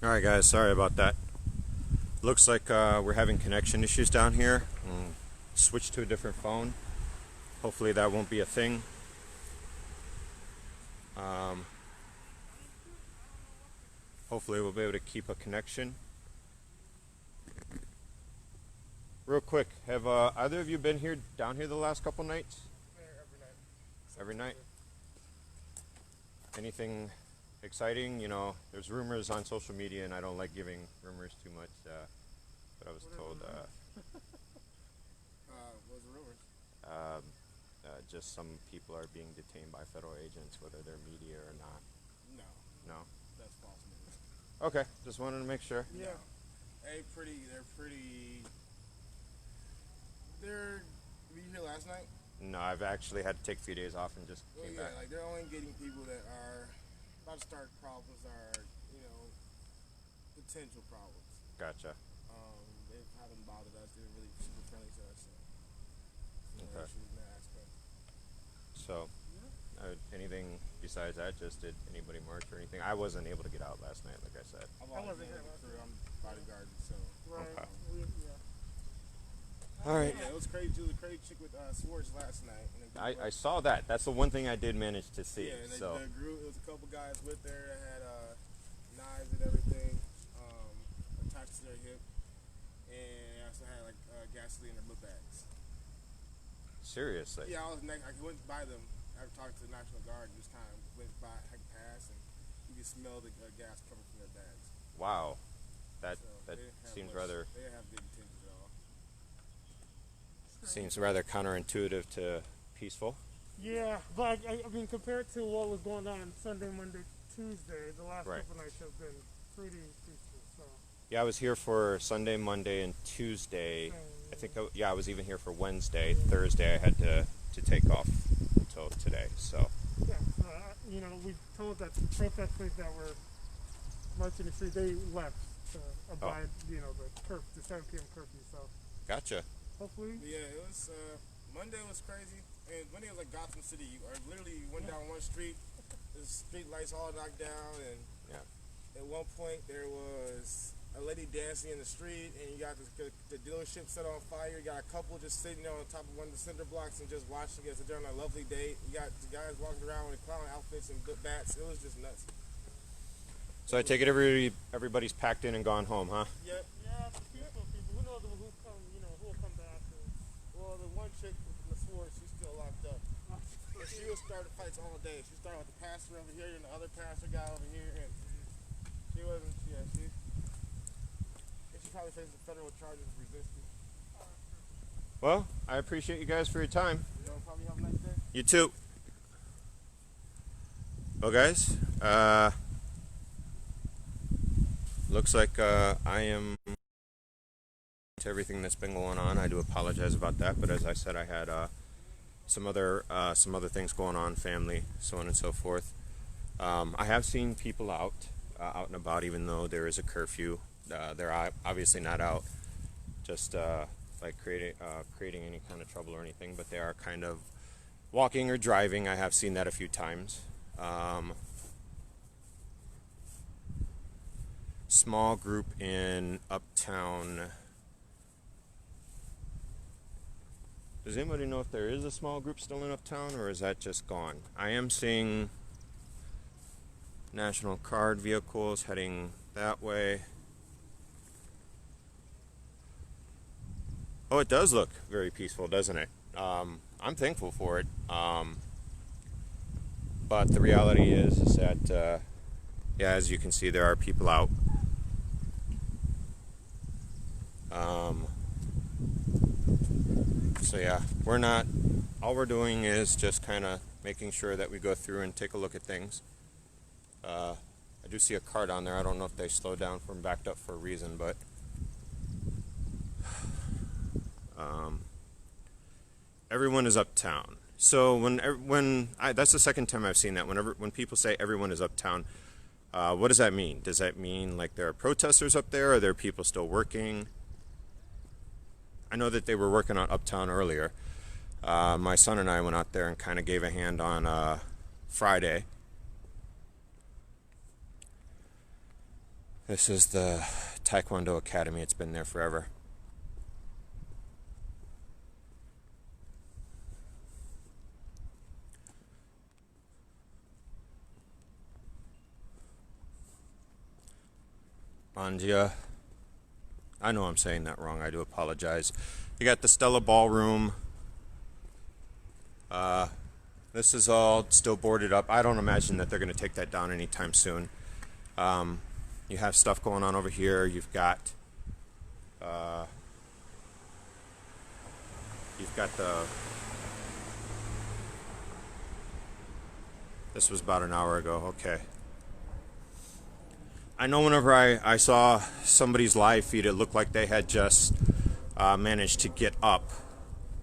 Alright guys, sorry about that. Looks like we're having connection issues down here. Switch to a different phone. Hopefully that won't be a thing. Hopefully we'll be able to keep a connection. Real quick, have either of you been here down here the last couple nights? Every night. Every night? Anything exciting? You know, there's rumors on social media, and I don't like giving rumors too much. But I was told What's the rumors? um, just some people are being detained by federal agents, whether they're media or not. No, No? that's false news. Okay, just wanted to make sure. Yeah. They're pretty. Were you here last night? No, I've actually had to take a few days off and just Well, came yeah, back. like they're only getting people that are about to start problems, are potential problems. Gotcha. They haven't bothered us. They're really super friendly to us. So no Okay. issues in that aspect. So, anything besides that? Just did anybody march or anything? I wasn't able to get out last night, like I said. I've I always wasn't been here in the last crew. night. I'm bodyguard, so. Right. Okay. Yeah. All right. Yeah, it was crazy. It was a crazy chick with swords last night. And I saw that. That's the one thing I did manage to see. Yeah, and So, the group, it was a couple guys with her that had knives and everything attached to their hip, and they also had like gasoline in their book bags. seriously. Yeah, I went by them after talking to the National Guard. This time went by, I passed, and you could smell the gas coming from their bags. Wow. That So that they didn't have seems much- rather They didn't have good intentions at all. seems rather counterintuitive to peaceful. Yeah, but I mean, compared to what was going on Sunday, Monday, Tuesday, the last Right. couple nights have been pretty peaceful. So, Yeah, I was here for Sunday, Monday, and Tuesday. I think I was even here for Wednesday. Thursday I had to take off until today. So, yeah, we told that the protesters that were marching the street, they left to abide, the 7 p.m. curfew. So, gotcha. hopefully, But yeah, it was Monday was crazy, and Monday was like Gotham City. You literally went down one street, the street lights all knocked down, and Yeah. at one point there was a lady dancing in the street, and you got the dealership set on fire. You got a couple just sitting there on top of one of the cinder blocks and just watching it during a lovely day. You got the guys walking around with clown outfits and bats. It was just nuts. So I take it everybody's packed in and gone home, huh? Yep. yeah, peaceful people. Who knows who will come back? Well, the one chick with the sword, she's still locked up. But she was starting fights all day. She started with the pastor over here and the other pastor guy over here, and she wasn't. Yeah, she probably faces federal charges of resisting. Well, I appreciate you guys for your time. Probably have a nice day. You too. Well, guys, looks like I am to everything that's been going on. I do apologize about that, but as I said, I had some other things going on, family, so on and so forth. I have seen people out and about, even though there is a curfew. They're obviously not out just like creating any kind of trouble or anything, but they are kind of walking or driving. I have seen that a few times. Small group in Uptown. Does anybody know if there is a small group still in Uptown, or is that just gone? I am seeing National Guard vehicles heading that way. Oh, it does look very peaceful, doesn't it? I'm thankful for it. But the reality is that, yeah, as you can see, there are people out. So yeah, all we're doing is just kind of making sure that we go through and take a look at things. I do see a car down there. I don't know if they slowed down from backed up for a reason, but everyone is uptown. So that's the second time I've seen that. When people say everyone is uptown, what does that mean? Does that mean like there are protesters up there? Are there people still working? I know that they were working on Uptown earlier. My son and I went out there and kind of gave a hand on Friday. This is the Taekwondo Academy. It's been there forever. Bandia. I know I'm saying that wrong. I do apologize. You got the Stella Ballroom. This is all still boarded up. I don't imagine that they're going to take that down anytime soon. You have stuff going on over here. You've got the. This was about an hour ago. Okay. I know whenever I saw somebody's live feed, it looked like they had just managed to get up,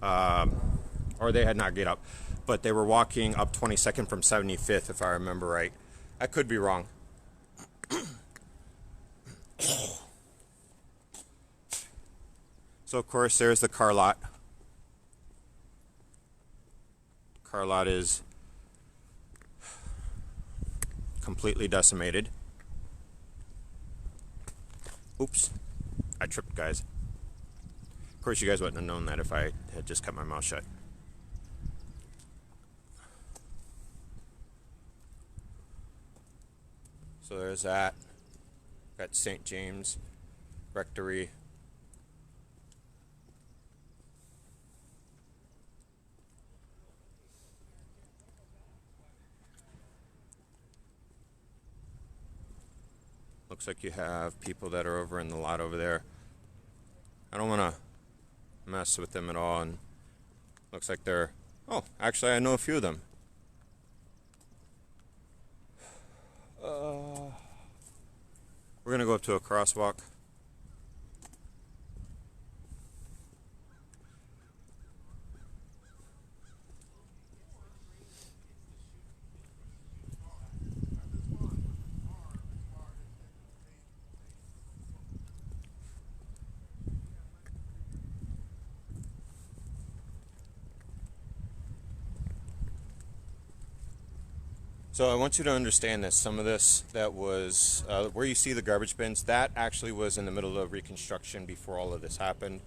or they had not get up, but they were walking up 22nd from 75th, if I remember right. I could be wrong. So of course there's the car lot. Car lot is completely decimated. Oops, I tripped, guys. Of course you guys wouldn't have known that if I had just kept my mouth shut. So there's that. Got St. James Rectory. Looks like you have people that are over in the lot over there. I don't want to mess with them at all, and looks like they're... Oh, actually I know a few of them. We're going to go up to a crosswalk. So I want you to understand that some of this that was where you see the garbage bins, that actually was in the middle of reconstruction before all of this happened.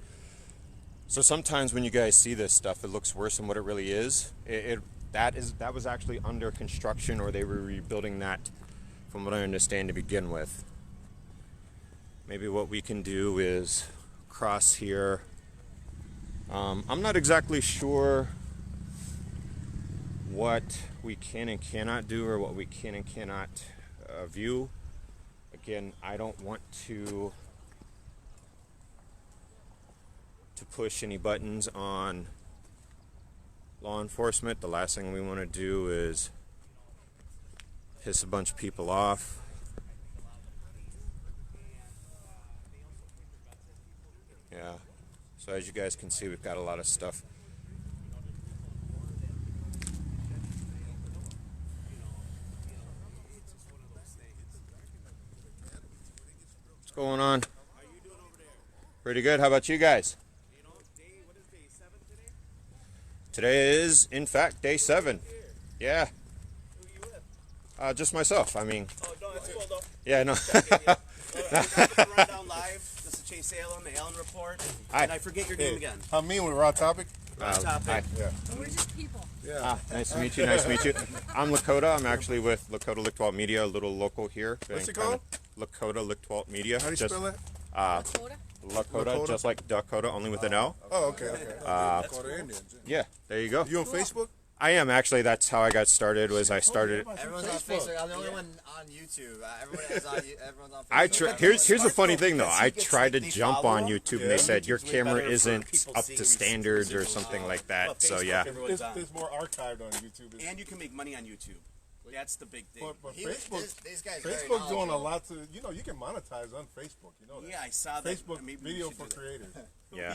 So sometimes when you guys see this stuff, it looks worse than what it really is. That was actually under construction, or they were rebuilding that, from what I understand, to begin with. Maybe what we can do is cross here. I'm not exactly sure what we can and cannot do, or what we can and cannot view. Again, I don't want to push any buttons on law enforcement. The last thing we want to do is piss a bunch of people off. Yeah, so as you guys can see, we've got a lot of stuff. What's going on? Pretty good. How about you guys? Today is, in fact, day 7. Yeah. Just myself. I mean. Oh, no, that's cool, though. Yeah, no. Rundown live. This is Chase Salem, the Allen Report. Hi. And I forget your name again. I'm mean with Raw Topic. Topic. Hi. Yeah. We're just people. Yeah. Nice to meet you. Nice to meet you. I'm Lakota. I'm actually with Lakota Lichtwalt Media, a little local here. What's it called? Lakota Lichtwalt Media. How do you spell that? Dakota? Lakota, Lakota? just like Dakota, only with an L. Oh, okay. Dakota Indians. Yeah, there you go. You on Facebook? I am actually. That's how I got started. Was I started? Everyone's on Facebook. I'm the only one on YouTube. Everyone's on Facebook. Here's the funny thing though. I tried to They jump follow on them. YouTube and Yeah. they said your YouTube's way camera better for isn't people up seeing to standards or residuals. something like But that. So Facebook, yeah. everyone's on. There's more archived on YouTube. And you can make money on YouTube. That's the big thing. But He- Facebook, this guy's very Facebook's doing a knowledgeable. lot to, you can monetize on Facebook. You know that. Yeah, I saw that. Facebook Maybe we video should for do that. creators. Yeah.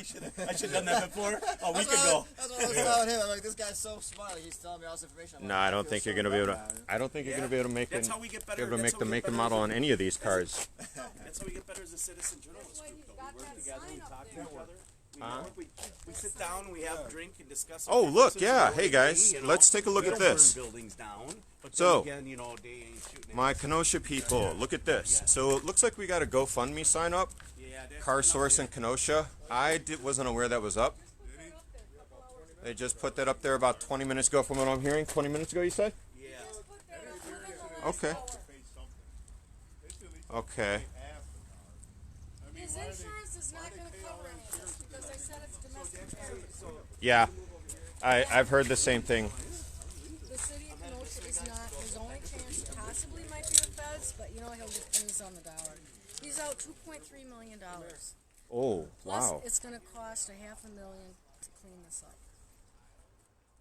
I should have done that before a week That's ago. That's what I was telling him. I'm like, this guy's so smart. He's telling me all this information. I'm No, like, I don't feel think so you're gonna be able to. bad. I don't think you're gonna be able to make That's an, how we get better. be able to That's make how the we make get and better model as on any of these cars. That's how we get better as a citizen journalist group. Though. We work together, we talk to each other. We sit down, we have a drink and discuss. Oh, our look, differences, yeah. you know, Hey, guys, you know. let's take a look We at don't this. burn buildings down, but So, then again, you know, they ain't shooting at My us. Kenosha people, look at this. So it looks like we got a GoFundMe sign up. Yeah, that's Car enough, Source yeah. in Kenosha. wasn't aware that was up. They just put that up there about 20 minutes ago from what I'm hearing. 20 minutes ago, you said? Yeah. Okay. Okay. His insurance is not going to cover any of this because they said it's domestic terrorism. Yeah. I've heard the same thing. The city of Kenosha is not. His only chance possibly might be the feds, but you know he'll get pennies on the dollar. He's out $2.3 million. Oh, Plus, wow. it's going to cost $500,000 to clean this up.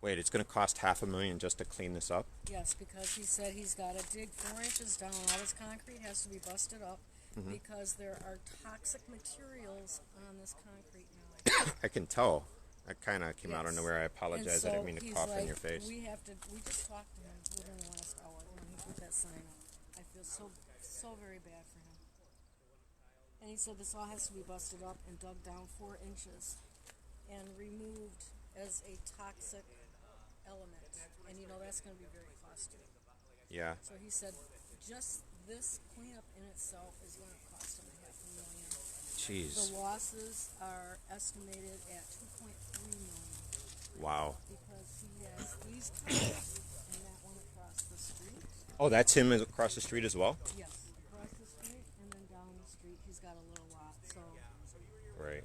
Wait, it's going to cost $500,000 just to clean this up? Yes, because he said he's got to dig 4 inches down. All this concrete has to be busted up because there are toxic materials on this concrete now. I can tell. That kind of came out of Yes. nowhere. I And apologize. I didn't mean to he's cough in like, your face. We just talked to him within the last hour when he put that sign up. I feel so very bad for him. And he said this all has to be busted up and dug down 4 inches and removed as a toxic element. And you know that's going to be very costly. Yeah. So he said just this cleanup in itself is going to cost him $500,000. Jeez. The losses are estimated at $2.3 million Wow. because he has these cars and that one across the street. Oh, that's him across the street as well? Yes, across the street and then down the street he's got a little lot. So Right.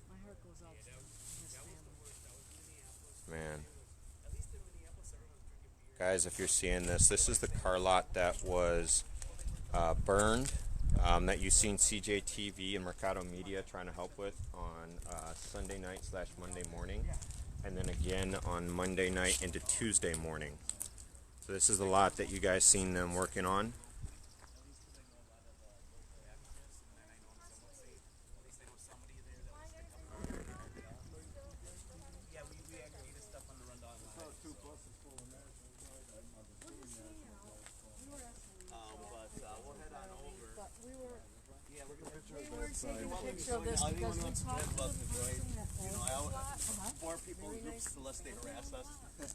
my heart goes out to him and his family. Man. Guys, if you're seeing this, this is the car lot that was burned, that you've seen CJTV and Mercado Media trying to help with on Sunday night / Monday morning, and then again on Monday night into Tuesday morning. So this is the lot that you guys seen them working on. Yeah, we aggregated stuff on the rundown line. But we'll head on over. But we were Yeah, we're gonna taking a picture of this because we talked to the person that owns this lot. more people in groups the less they harass us.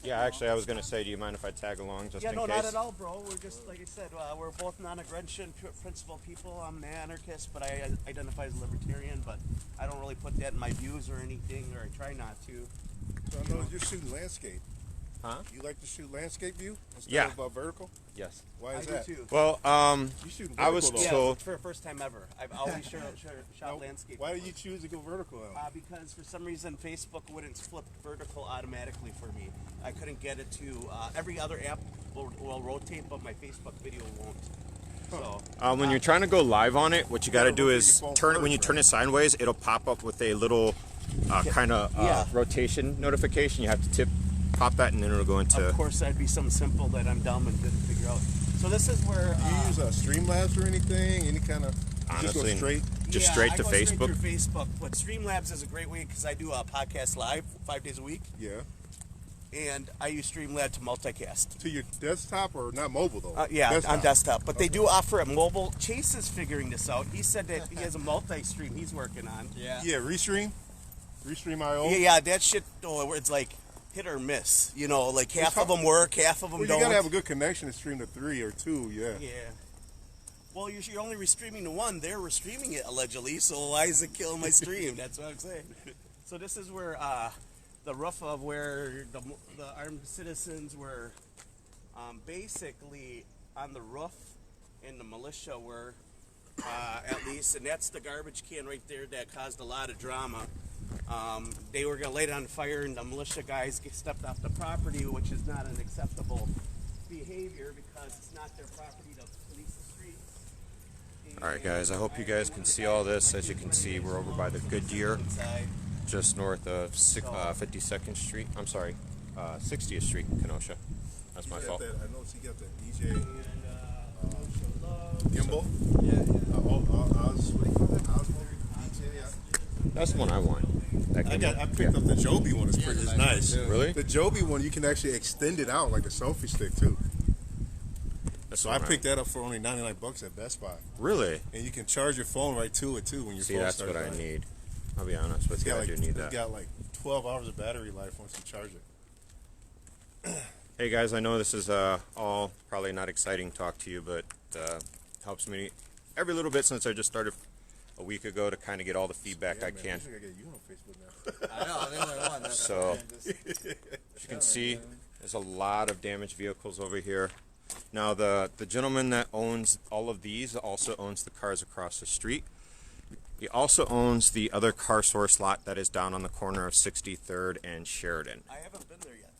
Yeah, actually, I was going to say, do you mind if I tag along just Yeah, in no, case? not at all, bro. We're just like I said, we're both non-aggression principle people. I'm an anarchist, but I identify as a libertarian. But I don't really put that in my views or anything, or I try not to. So I know you're shooting landscape. Huh? You like to shoot landscape view instead Yeah. of vertical? Yes. Why I is do that? too. Well, You shooting I was vertical, Yeah, though. told- for the first time ever. I've always shot landscape. Why did you choose to go vertical now? Because for some reason Facebook wouldn't flip vertical automatically for me. I couldn't get it to. Every other app will rotate, but my Facebook video won't. So when you're trying to go live on it, what you got to do rotate is your phone turn it. When you first, turn it sideways, it'll pop up with a little kind of Yeah. rotation notification. You have to pop that, and then it'll go into. of course that'd be something simple that I'm dumb and didn't figure out. So this is where. Do you use Streamlabs or anything? Any kind of? You just go Honestly, straight. just straight I to go Facebook. Straight through Facebook, but Streamlabs is a great way because I do a podcast live 5 days a week, Yeah. and I use Streamlabs to multicast. To your desktop or not mobile though? Yeah, on desktop. But they do offer a mobile. Chase is figuring this out. He said that he has a multi-stream he's working on. Yeah. Yeah, Restream. Restream.io. Yeah, that shit. Where it's like hit or miss. You know, like half of them work, half of them Well, you don't. gotta have a good connection to stream to 3 or 2. Yeah. Yeah. Well, you're only restreaming to one. They're restreaming it allegedly. So why is it killing my stream? That's what I'm saying. So this is where the roof of where the armed citizens were basically on the roof, and the militia were at least, and that's the garbage can right there that caused a lot of drama. They were gonna light it on fire, and the militia guys stepped off the property, which is not an acceptable behavior because it's not their property to police the streets. All right, guys. I hope you guys can see all this. As you can see, we're over by the Goodyear, Inside. just north of 52nd Street. I'm sorry, 60th Street, Kenosha. That's my fault. I know she got the DJ And gimbal. yeah. What do you call that? DJ. That's the one I want. That I picked up the Joby one. It's pretty nice. Really? The Joby one, you can actually extend it out like a selfie stick too. That's So the I one picked that up for only $99 at Best Buy, Really? and you can charge your phone right to it too when your See, phone that's starts what I dying. need. I'll be honest with you, I do need It's that. got like 12 hours of battery life once you charge it. Hey guys, I know this is all probably not exciting talk to you, but helps me every little bit since I just started a week ago to kind of get all the feedback Yeah, I man, can. we should get you on Facebook now. I know, I'm the only one. That's So- just- As you can see, there's a lot of damaged vehicles over here. Now the gentleman that owns all of these also owns the cars across the street. He also owns the other Car Source lot that is down on the corner of 63rd and Sheridan. I haven't been there yet.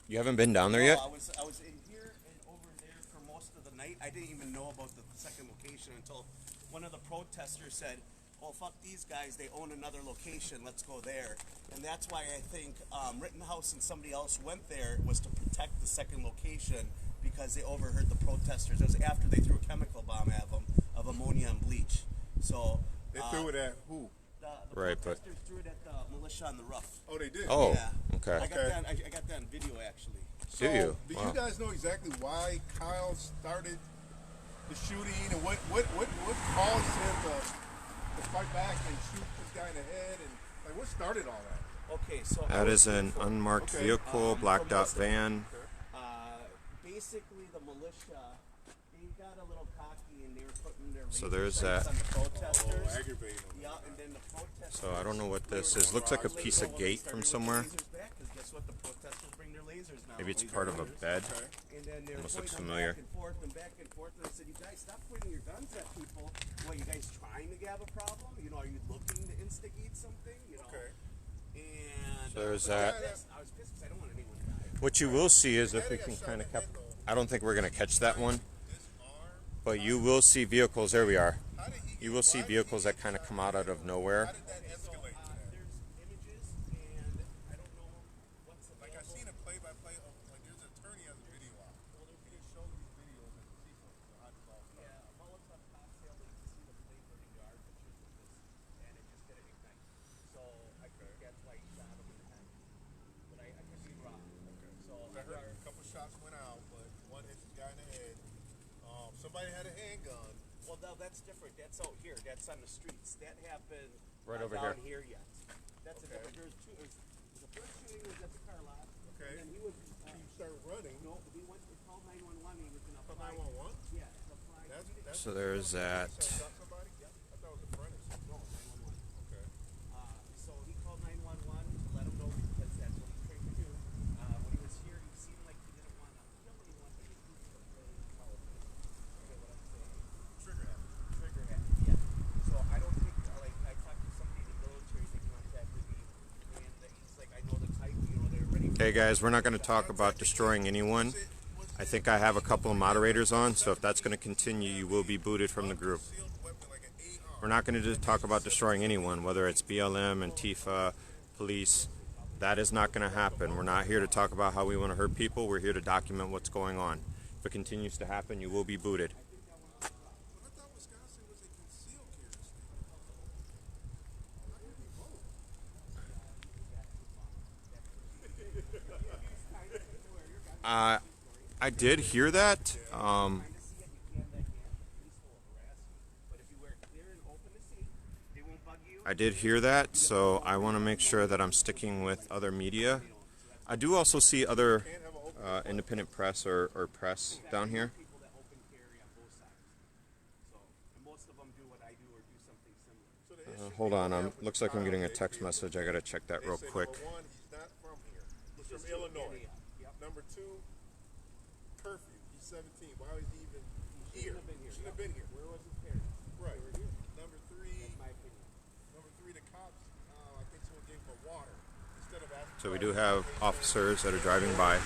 You haven't been down there No, yet? I was in here and over there for most of the night. I didn't even know about the second location until one of the protesters said, "Oh fuck these guys! They own another location. Let's go there." And that's why I think Rittenhouse and somebody else went there was to protect the second location because they overheard the protesters. It was after they threw a chemical bomb at them of ammonia and bleach. So They threw it at who? the Right, but- protesters threw it at the militia on the roof. Oh, they did. Oh, Yeah. okay. I got that. I got that on video actually. So, Do you? Do Wow. you guys know exactly why Kyle started the shooting and what caused him to fight back and shoot this guy in the head and like what started all that? Okay, so That is an unmarked Okay. vehicle, blacked out van. basically the militia, they got a little cocky and they were putting their So razor there's sights that. on the protesters. Aggravating him. Yeah, and then the protesters. So I don't know what this is. Looks like a piece of gate from somewhere. Because guess what? The protesters bring their lasers now. Maybe it's part of a bed. And then they're Almost looks pointing familiar. back and forth and back and forth. And I said, "You guys, stop pointing your guns at people. What, you guys trying to have a problem? You know, are you looking to instigate something? You know." Okay. And So there's but that. I was pissed because I don't want anyone to die. What you will see is if we can kind of kept. I don't think we're gonna catch that one, but you will see vehicles. There we are. You will see vehicles that kind of come out of nowhere. How did that escalate to that? There's images, and I don't know what's Like I seen a play-by-play of like there's an attorney has a video out. Well, he can show these videos and see how this all started. Yeah, Molotov cocktail. They can see the flame burning. There are pictures of this, and it just didn't ignite. So I think that's why he shot him in the head. But I could be wrong. So I heard a couple shots went out, but one hit the guy in the head. Somebody had a handgun. well, now that's different. That's out here. That's on the streets. That happened Right not over down here yet. That's Okay. a different. There's two. The first shooting was at the car lot. Okay. And then he was. He started running. No, he went to call 911. He was gonna Call apply. 911? Yeah, to apply. That's So there's that. shot somebody? I thought it was a friend or something. No, 911. Okay. So he called 911 to let him know because that's what he's trained to do. When he was here, he seemed like he didn't want to kill anyone, but he was playing politics. You know what I'm saying? Trigger happy. Trigger happy, yeah. So I don't think, like, I talked to somebody in the military that contacted me, and he's like, I know the type, you know, they're ready. Hey guys, we're not going to talk about destroying anyone. I think I have a couple of moderators on, so if that's going to continue, you will be booted from the group. Sealed weapon like an AR. We're not going to just talk about destroying anyone, whether it's BLM, Antifa, police. That is not going to happen. We're not here to talk about how we want to hurt people. We're here to document what's going on. If it continues to happen, you will be booted. But I thought Wisconsin was a concealed carry state. How can it be both? I did hear that. I did hear that, so I want to make sure that I'm sticking with other media. I do also see other independent press or press down here. People that open carry on both sides. So, and most of them do what I do or do something similar. Hold on, looks like I'm getting a text message. I gotta check that They real say, quick. Number one, he's not from here. He's from Just Illinois. Yep. Number two, curfew. He's 17. Why is he even here? Shouldn't have been here. Shouldn't have been here. Where was his parents? Right. They were here. Number three, That's my opinion. the cops. I think someone gave him a water instead of asking. So we do have officers that are driving by.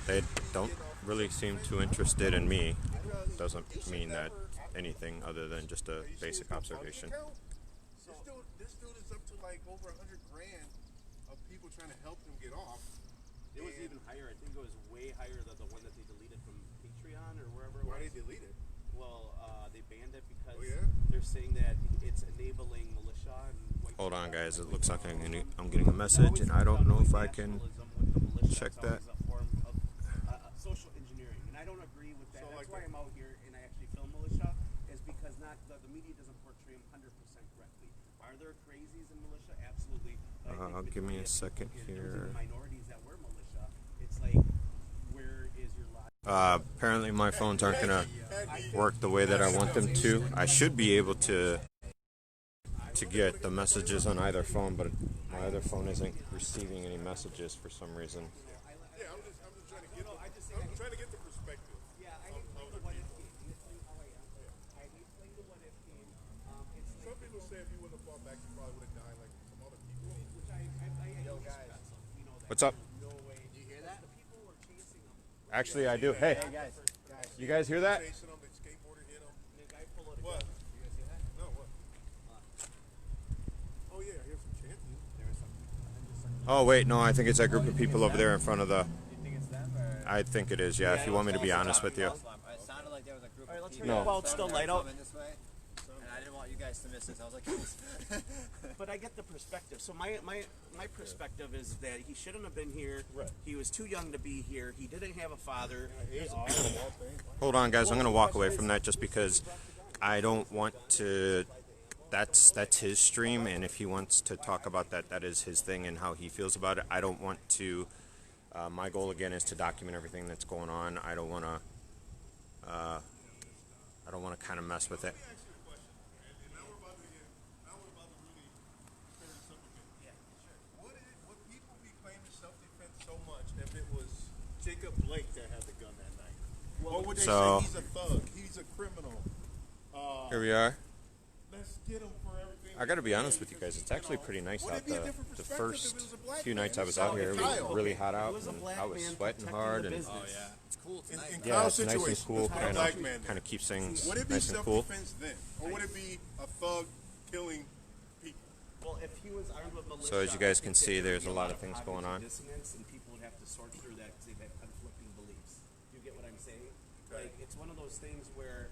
They don't really seem too interested in me. Doesn't mean that anything other than just a basic observation. This dude is up to like over $100,000 of people trying to help him get off. It was even higher. I think it was way higher than the one that they deleted from Patreon or wherever it Why was. they delete it? Well, they banned it because Oh, yeah? they're saying that it's enabling militia and white Hold on, people. guys. It looks like I'm getting a message, and I don't know if I can check that. It's always a form of social engineering, and I don't agree with that. So, That's like why the- I'm out here and I actually film militia, is because has not. The media doesn't portray them 100% correctly. Are there crazies in militia? Absolutely. But I think Give me a majority of second people there was here. even minorities that were militia. It's like, where is your logic? Apparently my phones aren't gonna work the way that I want them to. I should be able to get the messages on either phone, but my other phone isn't receiving any messages for some reason. Yeah, I'm just trying to get. I'm trying to get the perspective. Yeah, I hate playing the what if game. You explain how I am. I hate playing the what if game. It's Some people say if you wouldn't have fought back, you probably would have died like some other people. which I Yo, guys. you know that. What's up? No way. Do you hear that? The people were chasing them. Actually, I do. Hey, Hey guys. you guys hear that? Chasing them, the skateboarder hit them. The guy pulled out a What? gun. You guys see that? No, what? Oh yeah, I hear some chanting. There was something. Oh wait, no, I think it's that group of people over there in front of the. Do you think it's them or? I think it is. Yeah, if you want me to be honest with you. It sounded like there was a group Alright, of let's people. hurry up while it's still light out. coming this way, and I didn't want you guys to miss this. I was like, But I get the perspective. So my perspective is that he shouldn't have been here. Right. He was too young to be here. He didn't have a father. Hold on, guys. I'm gonna walk away from that just because I don't want to. That's his stream, and if he wants to talk about that, that is his thing and how he feels about it. I don't want to. My goal again is to document everything that's going on. I don't want to. I don't want to kind of mess with it. Would people be claiming self-defense so much if it was Jacob Blake that had the gun that night? Or would they So- say he's a thug, he's a criminal? Here we are. Let's get him for everything. I got to be honest with you guys. It's actually pretty nice Would out. it be a The different perspective first if it was a black few man? nights I was So out here, it was Kyle- really hot out, was a and black I was man sweating protecting hard, the and business. it's cool tonight. In yeah, Kyle's it's nice and situation, cool. let's put a Kind black man of there. keeps things Would it be nice and cool. self-defense then? Or would it be a thug killing people? Well, if he was armed with militia, So as you guys I can think see, there would there's be a lot of cognitive things going on. dissonance, and people would have to sort through that because they've had conflicting beliefs. Do you get what I'm saying? Like, it's one of those things where.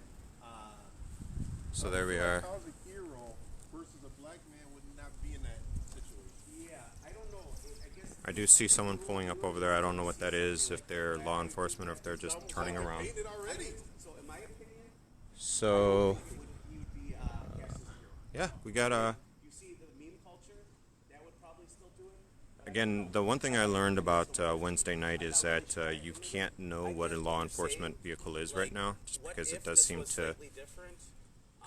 So there we are. Kyle's a hero versus a black man would not be in that situation. Yeah, I don't know. I guess. I do see someone pulling up over there. I don't know what that is, if they're law enforcement or if they're just turning around. Painted already. So, in my opinion, So, you'd be Cass's hero. yeah, we got You see the meme culture, that would probably still do it. again, the one thing I learned about Wednesday night is that you can't know what a law enforcement vehicle is right now, just because it does seem to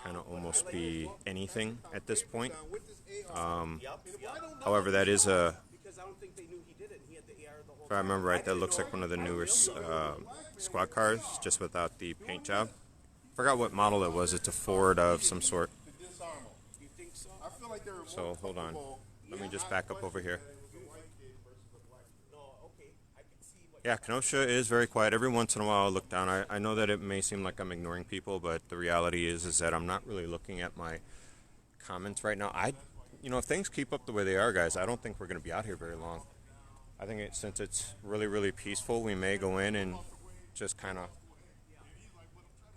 kind of almost be anything at this point. However, that is a, Because I don't think they knew he did it. He had the AR the whole if I remember right, that looks like one of the newer squad cars, just without the paint job. Forgot what model it was. It's a Ford of some sort. To disarm him. You think so? I feel like there were So hold on. multiple- Let me just back up over here. It was a white kid versus a black kid. No, okay. I can see what. Yeah, Kenosha is very quiet. Every once in a while, I'll look down. I know that it may seem like I'm ignoring people, but the reality is that I'm not really looking at my comments right now. If things keep up the way they are, guys, I don't think we're going to be out here very long. I think since it's really, really peaceful, we may go in and just kind of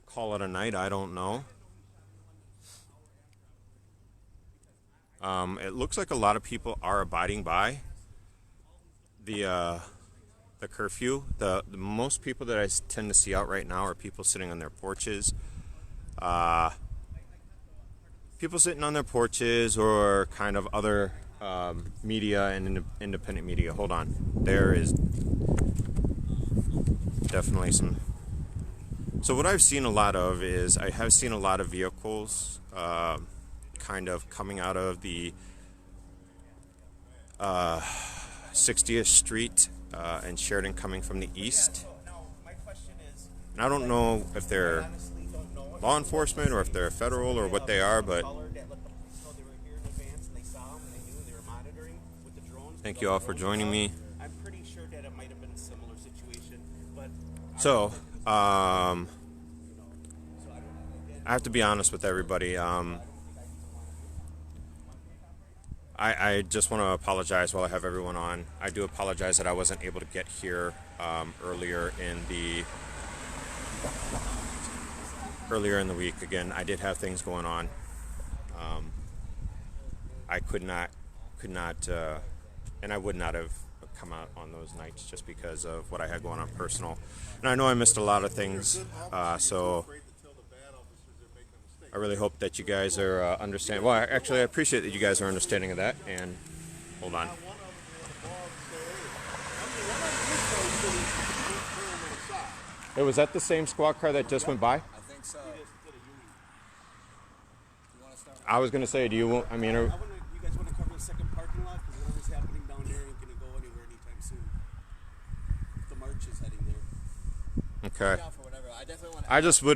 call it a night. I don't know. It looks like a lot of people are abiding by the curfew. The most people that I tend to see out right now are people sitting on their porches. People sitting on their porches or kind of other media and independent media. Hold on. There is definitely some. So what I've seen a lot of is I have seen a lot of vehicles kind of coming out of the 60th Street and Sheridan coming from the east. Now, my question is. And I don't know if they're Honestly, don't know. law enforcement or if they're federal or what they are, but Color that let the police know they were here in advance and they saw them and they knew they were monitoring with the drones. thank you all for joining me. I'm pretty sure that it might have been a similar situation, but So, I have to be honest with everybody. I just want to apologize while I have everyone on. I do apologize that I wasn't able to get here earlier in the week. Again, I did have things going on. I could not, and I would not have come out on those nights just because of what I had going on personal. And I know I missed a lot of things, so Afraid to tell the bad officers they're making a mistake. I really hope that you guys are understanding. Well, actually, I appreciate that you guys are understanding of that. And hold on. Hey, was that the same squad car that just went by? I think so. You want to start? I was gonna say, do you want? I mean, You guys want to cover the second parking lot because whatever's happening down there ain't gonna go anywhere anytime soon. The march is heading there. okay. Down for whatever. I definitely want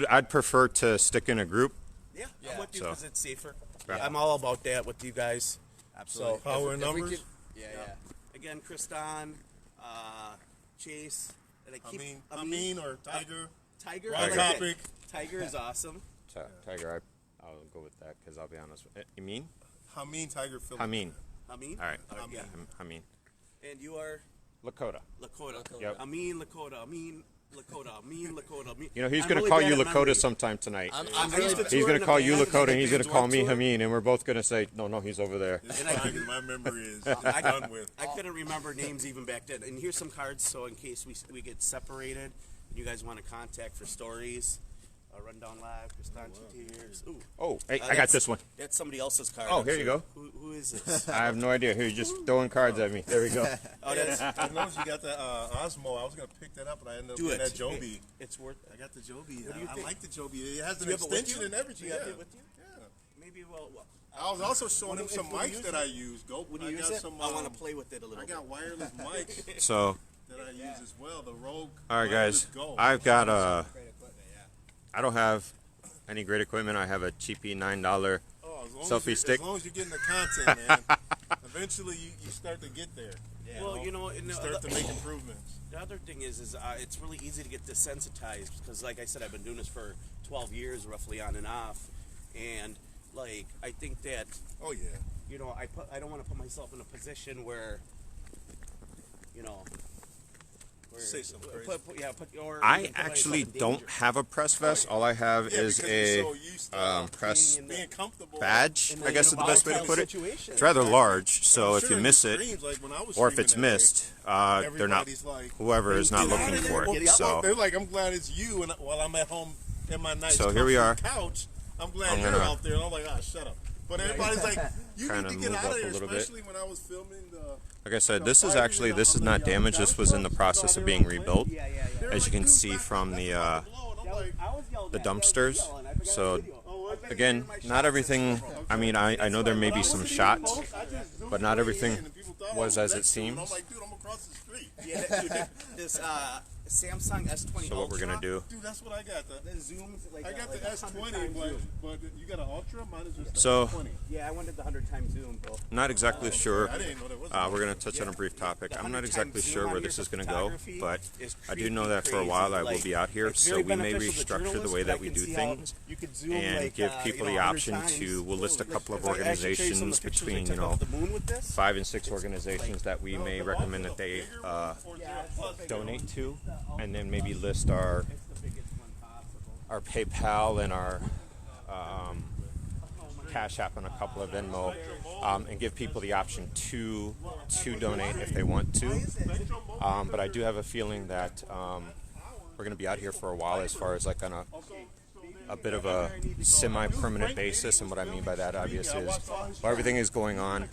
to. I'd prefer to stick in a group. Yeah, Yeah, I'm with you so- because it's safer. Right. I'm all about that with you guys. Absolutely. So, Power If we numbers? could- yeah. again, Kriston, Chase, and Amin or Tiger. Tiger. Right I like topic. that. Tiger is awesome. Tiger, I'll go with that because I'll be honest. You mean? Amin, Tiger, Philip. Hameen. Amin. All right. Yeah. Hameen. And you are Lakota. Lakota. Yep. Amin Lakota. Amin Lakota. Amin Lakota. You know, he's I'm going to really call bad you at Lakota memory. sometime tonight. I'm I really. used to He's tour going in to a call you band. Lakota and he's going to call me Tour. Hameen, and we're both going to say, no, he's over there. It's And I fine, could- my memory is done with. I couldn't remember names even back then. And here's some cards, so in case we get separated, and you guys want to contact for stories, Rundown Live, Kriston Two Tears. Ooh, Oh, hey, I got that's- this one. That's somebody else's card. Oh, I'm here you sure. go. Who is this? I have no idea. Here, you're just throwing cards at me. There we go. Oh, that's I noticed you got the Osmo. I was gonna pick that up, but I ended up do getting it. that Joby. It's worth. I got the Joby. What do you I think? like the Joby. It has an You have it with extension you? and everything. You have Yeah. it with you? Yeah. Maybe well, I was also showing him When some you mics use that it- I use. Go. when you I use got it, some. I want to play with it a little I bit. got wireless mics So, that I use as well. The Rogue. all right, guys. Wireless Go. I've got Great equipment. Yeah. I don't have any great equipment. I have a cheapy $9. Oh, as long selfie as stick. As long as you're getting the content, man. Eventually, you start to get there. Well, you know, You start to make improvements. The other thing is it's really easy to get desensitized because, like I said, I've been doing this for 12 years, roughly on and off, and like I think that Oh yeah. you know I don't want to put myself in a position where you know. Where, Say something crazy. Or I even put actually myself in don't danger. have a press vest. All I have Yeah, is because a you're so used to press being comfortable. badge, And I then guess is in the a best way to volatile put it. situation. It's rather large, so I'm if sure you in miss the it, streams, like when I was or if it's streaming that missed, day, they're not. everybody's like, Whoever is not "Get out looking of there." for it. Well, So they're like, I'm glad it's you, and while I'm at home in my nice So here we comfy are. couch, I'm glad I'm you're gonna out there. And I'm like, ah, shut up. But everybody's like, you Kinda need to get move out up of a here, little bit. especially when I was filming the. like I said, this is not damaged. This was in the process of being rebuilt, as you can see from the dumpsters. So again, not everything. I mean, I know there may be some shots, but not everything was as it seemed. I'm like, dude, I'm across the street. Yeah, dude, this Samsung S20 So what we're gonna do? Dude, that's what I got. The zooms like I got like the 100 S20, times zoom. but you got an Ultra? Mine is just So- the S20. Yeah, I wanted the 100-time zoom, bro. Not exactly sure. I didn't know there was We're going to touch on a brief topic. I'm not 100 exactly times sure zoom where on this your is going to go, photography but is I do creepy know that for a crazy. while I will Like, be out here, it's so very we may beneficial to restructure the journalists, way but that I we can do see how things you could zoom and like, give you people know, the 100 option times. to, we'll list a couple of If I actually show you some of organizations the pictures I between, took of the moon with this. 5 and 6 organizations that we may recommend that they donate to, and then maybe list our PayPal and our Cash App and a couple of Venmo, and give people the option to donate if they want to. But I do have a feeling that we're going to be out here for a while, as far as like on a bit of a semi-permanent basis. And what I mean by that, obviously, is while everything is going on,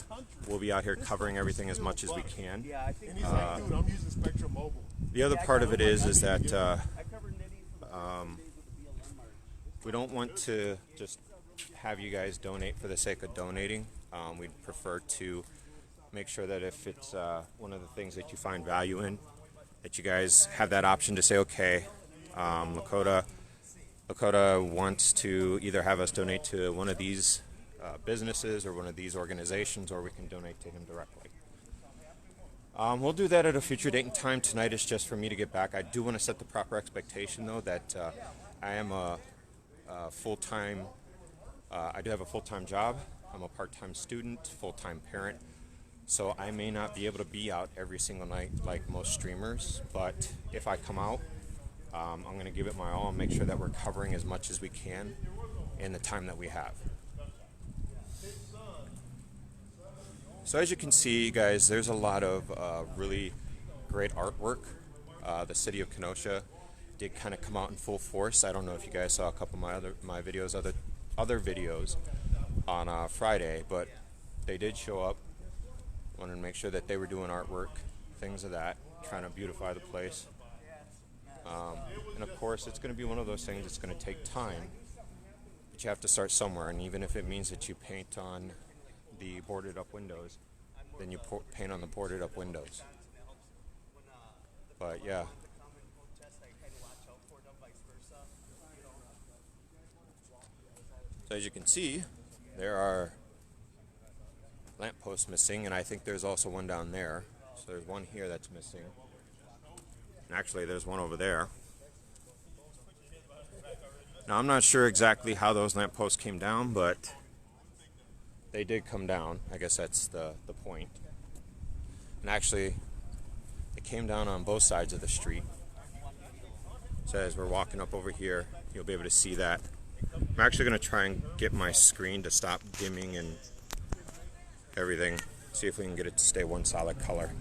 we'll be out here covering everything as much as we can. Yeah, I think And he's like, dude, I'm using Spectrum Mobile. The other part of it is that I covered Nitty for the days with the BLM march. we don't want to just have you guys donate for the sake of donating. We'd prefer to make sure that if it's one of the things that you find value in, that you guys have that option to say, okay, Lakota wants to either have us donate to one of these businesses or one of these organizations, or we can donate to him directly. We'll do that at a future date and time. Tonight is just for me to get back. I do want to set the proper expectation, though, that I am a full-time, I do have a full-time job. I'm a part-time student, full-time parent. So I may not be able to be out every single night like most streamers, but if I come out, I'm going to give it my all and make sure that we're covering as much as we can in the time that we have. So as you can see, guys, there's a lot of really great artwork. The city of Kenosha did kind of come out in full force. I don't know if you guys saw a couple of my videos, other other videos on Friday, but they did show up. Wanted to make sure that they were doing artwork, things of that, trying to beautify the place. And of course, it's going to be one of those things that's going to take time, but you have to start somewhere. And even if it means that you paint on the boarded up windows, then you paint on the boarded up windows. But yeah. So as you can see, there are lampposts missing, and I think there's also one down there. So there's one here that's missing. And actually, there's one over there. Now, I'm not sure exactly how those lampposts came down, but they did come down. I guess that's the point. And actually, it came down on both sides of the street. So as we're walking up over here, you'll be able to see that. I'm actually going to try and get my screen to stop dimming and everything. See if we can get it to stay one solid color.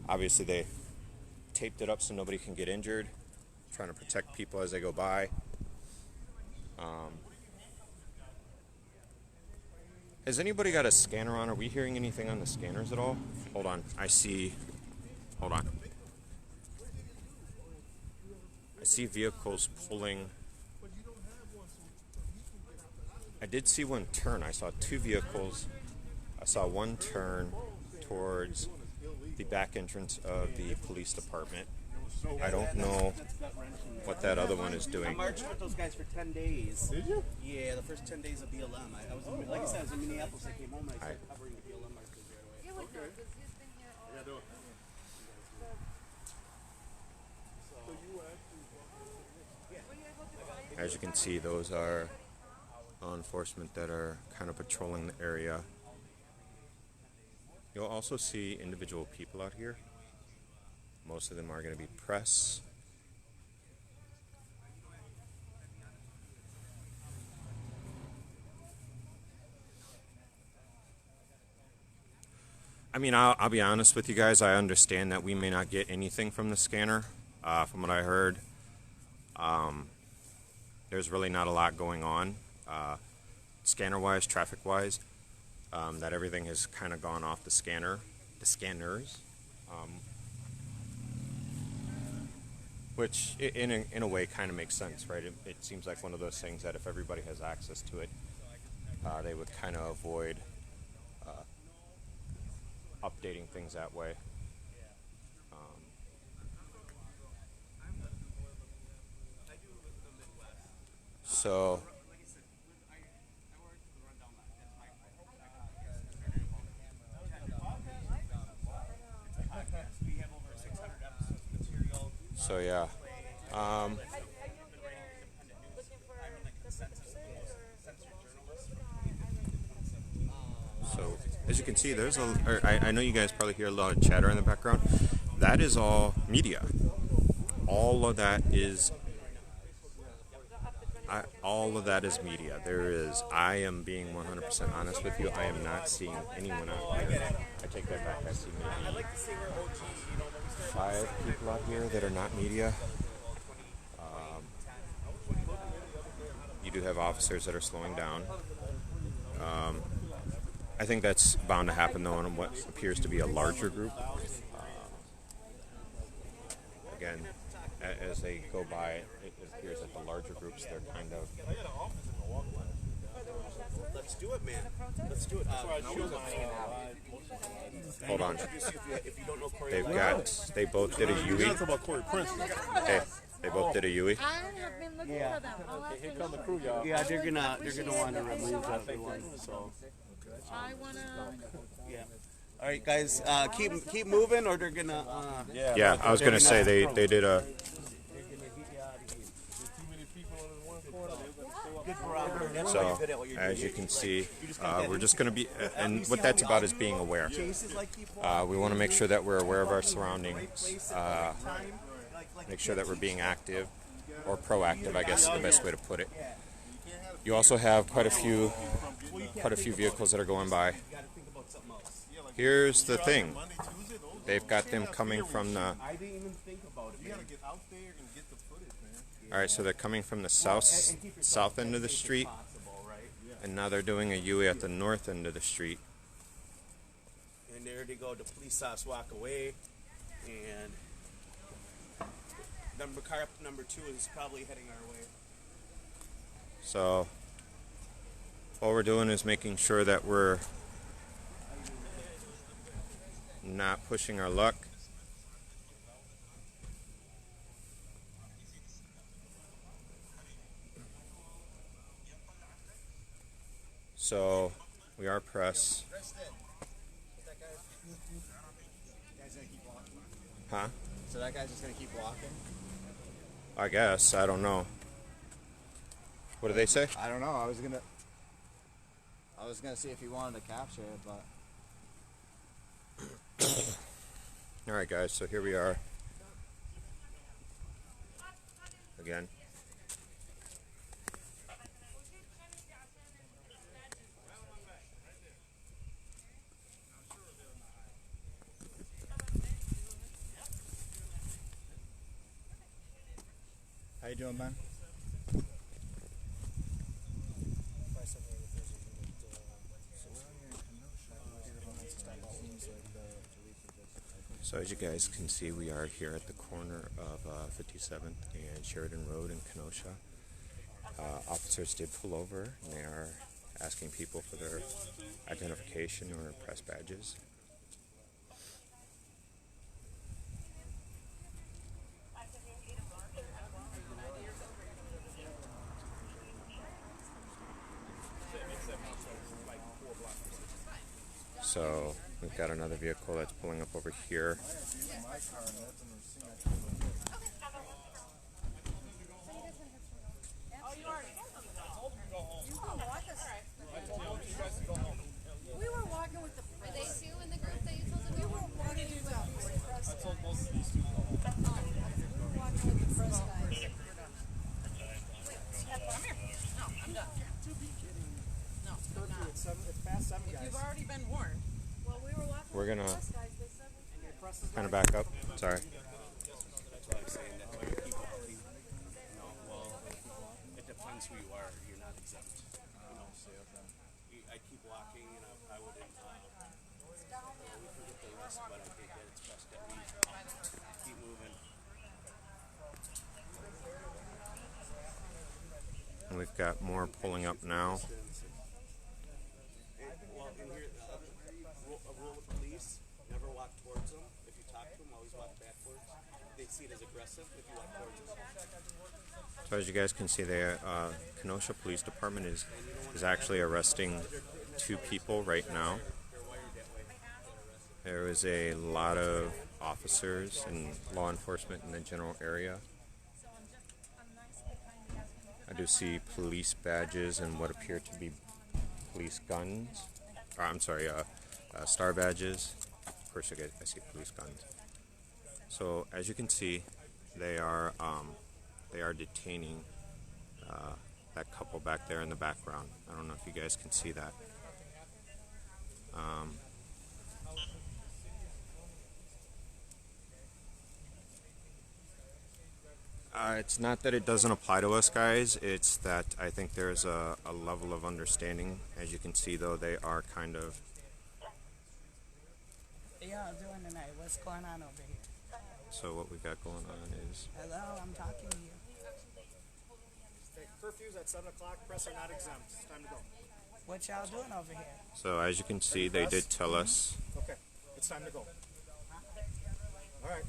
Obviously, they taped it up so nobody can get injured. Trying to protect people as they go by. Has anybody got a scanner on? Are we hearing anything on the scanners at all? Hold on. I see. Hold on. I see vehicles pulling. I did see one turn. I saw two vehicles. I saw one turn towards the back entrance of the police department. I don't know what that other one is I doing. marched with those guys for 10 days. Did you? Yeah, the first 10 days of BLM. I was in, like I said, I was in Minneapolis. I came home and I started covering the BLM marches right away. As you can see, those are law enforcement that are kind of patrolling the area. You'll also see individual people out here. Most of them are going to be press. I mean, I'll be honest with you guys. I understand that we may not get anything from the scanner. From what I heard, there's really not a lot going on, scanner-wise, traffic-wise. That everything has kind of gone off the scanners. Which in a way kind of makes sense, right? It seems like one of those things that if everybody has access to it, they would kind of avoid updating things that way. So yeah. So as you can see, there's I know you guys probably hear a lot of chatter in the background. That is all media. All of that is media. I am being 100% honest with you. I am not seeing anyone out here. I take that back. I see maybe 5 people out here that are not media. You do have officers that are slowing down. I think that's bound to happen, though, in what appears to be a larger group. Again, as they go by, it appears that the larger groups, they're kind of... Let's do it, man. Let's do it. Hold on. If you don't know Corey, They both did a Yui. about Corey Prince. Hey, they both did a Yui. I have been looking for them. I'll have to Here come the look. crew, y'all. yeah, they're gonna want to remove everyone. So I wanna. yeah. All right, guys, keep moving, or they're gonna. Yeah, I was going to say they did a... So, as you can see, we're just going to be, and what that's about is being aware. We want to make sure that we're aware of our surroundings, make sure that we're being active, or proactive, I guess is the best way to put it. You also have quite a few vehicles that are going by. Here's the thing. they've got them coming from the. I didn't even think about it. You gotta get out there and get the footage, man. All right, so they're coming from the south end of the street, and now they're doing a UE at the north end of the street. And there they go. The police officers walk away, and car number 2 is probably heading our way. So what we're doing is making sure that we're not pushing our luck. So we are press. Huh? So that guy's just gonna keep walking? I guess. I don't know. What do they say? I don't know. I was gonna see if he wanted to capture it, but All right, guys. So here we are. Again. how you doing, man? So as you guys can see, we are here at the corner of 57th and Sheridan Road in Kenosha. Officers did pull over, and they are asking people for their identification or press badges. So we've got another vehicle that's pulling up over here. We were walking with the Were they two in the group that you told them to walk? I told both of these two to go home. We were walking with the press guys. It's past 7, guys. You've already been warned. Well, we were walking We're with the gonna press guys. They said we kind of back up. Sorry. That's why I'm saying that when you keep walking, well, it depends who you are. You're not exempt. I keep walking, I wouldn't. We can get the rest, but I think that it's best that we keep moving. And we've got more pulling up now. Well, in here, a rule of police: never walk towards them. If you talk to them, always walk backwards. They see it as aggressive if you walk towards them. So as you guys can see, the Kenosha Police Department is actually arresting 2 people right now. There was a lot of officers and law enforcement in the general area. I do see police badges and what appear to be police guns. Or, I'm sorry, star badges. Of course, I see police guns. So as you can see, they are detaining that couple back there in the background. I don't know if you guys can see that. It's not that it doesn't apply to us, guys. It's that I think there's a level of understanding. As you can see, though, they are kind of. What y'all doing tonight? What's going on over here? So what we got going on is. Hello, I'm talking to you. Okay, curfew's at 7 o'clock. Press are not exempt. It's time to go. What y'all doing over here? So as you can see, they did tell us. Okay, it's time to go. All right.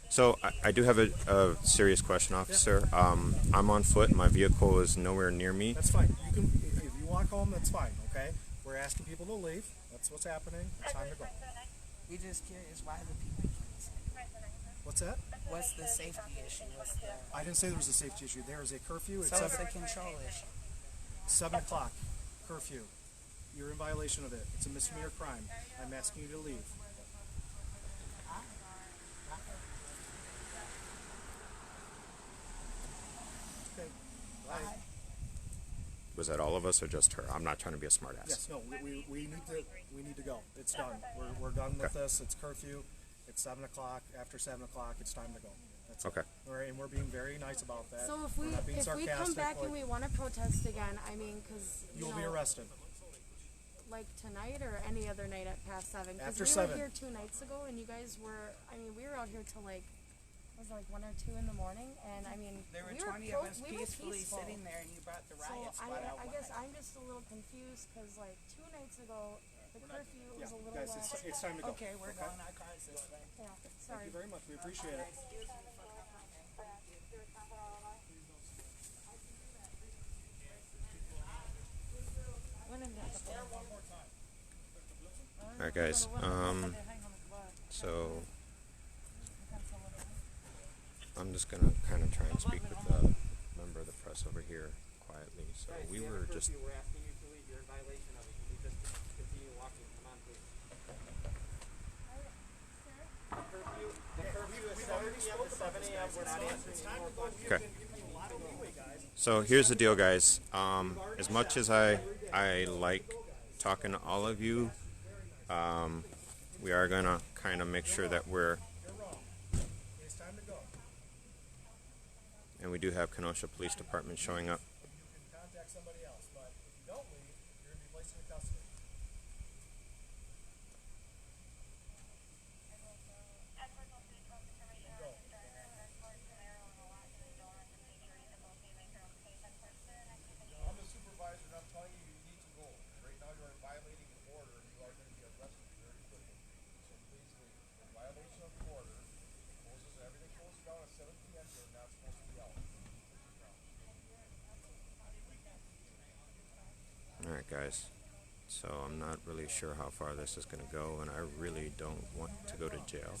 So I do have a serious question, officer. I'm on foot. My vehicle is nowhere near me. That's fine. You can, if you walk home, that's fine. Okay. We're asking people to leave. That's what's happening. It's time to go. We just curious why the people can't sleep. What's that? What's the safety issue? What's the I didn't say there was a safety issue. There is a curfew. It's so it's a control issue. 7 o'clock. Curfew. You're in violation of it. It's a misdemeanor crime. I'm asking you to leave. Okay. Bye. Was that all of us or just her? I'm not trying to be a smartass. Yes, no, we need to go. It's done. We're done with this. It's curfew. It's 7 o'clock. After 7 o'clock, it's time to go. That's Okay. it. All right, and we're being very nice about that. So if We're not being we come sarcastic, back and like, we want to protest again, I mean, because you'll be arrested. like tonight or any other night at past 7. Because After we 7. were here 2 nights ago, and you guys were. I mean, we were out here till like. It was like 1 or 2 in the morning, and I mean, There were we 20 were of us we were peacefully peaceful. sitting there, and you brought the So riot squad out. I guess I'm just a little confused because like 2 nights ago, the curfew was a little Guys, less. it's time to go. Okay, we're going. Our car's this way. Yeah, Thank sorry. you very much. We appreciate it. All right, guys. So I'm just gonna kind of try and speak with the member of the press over here quietly. So we were just. We're asking you to leave. You're in violation of it. You need to continue walking. Come on, please. The curfew is 7 p.m. to 7 a.m. We're not answering any more questions. Okay. So here's the deal, guys. As much as I like talking to all of you, we are gonna kind of make sure that we're. It's time to go. And we do have Kenosha Police Department showing up. You can contact somebody else, but if you don't leave, you're going to be placed in custody. I'm the supervisor, and I'm telling you, you need to go. Right now, you are violating the order, and you are going to be arrested very quickly. So please leave. In violation of the order, everything closes down at 7 p.m. You're not supposed to be out. All right, guys. So I'm not really sure how far this is going to go, and I really don't want to go to jail.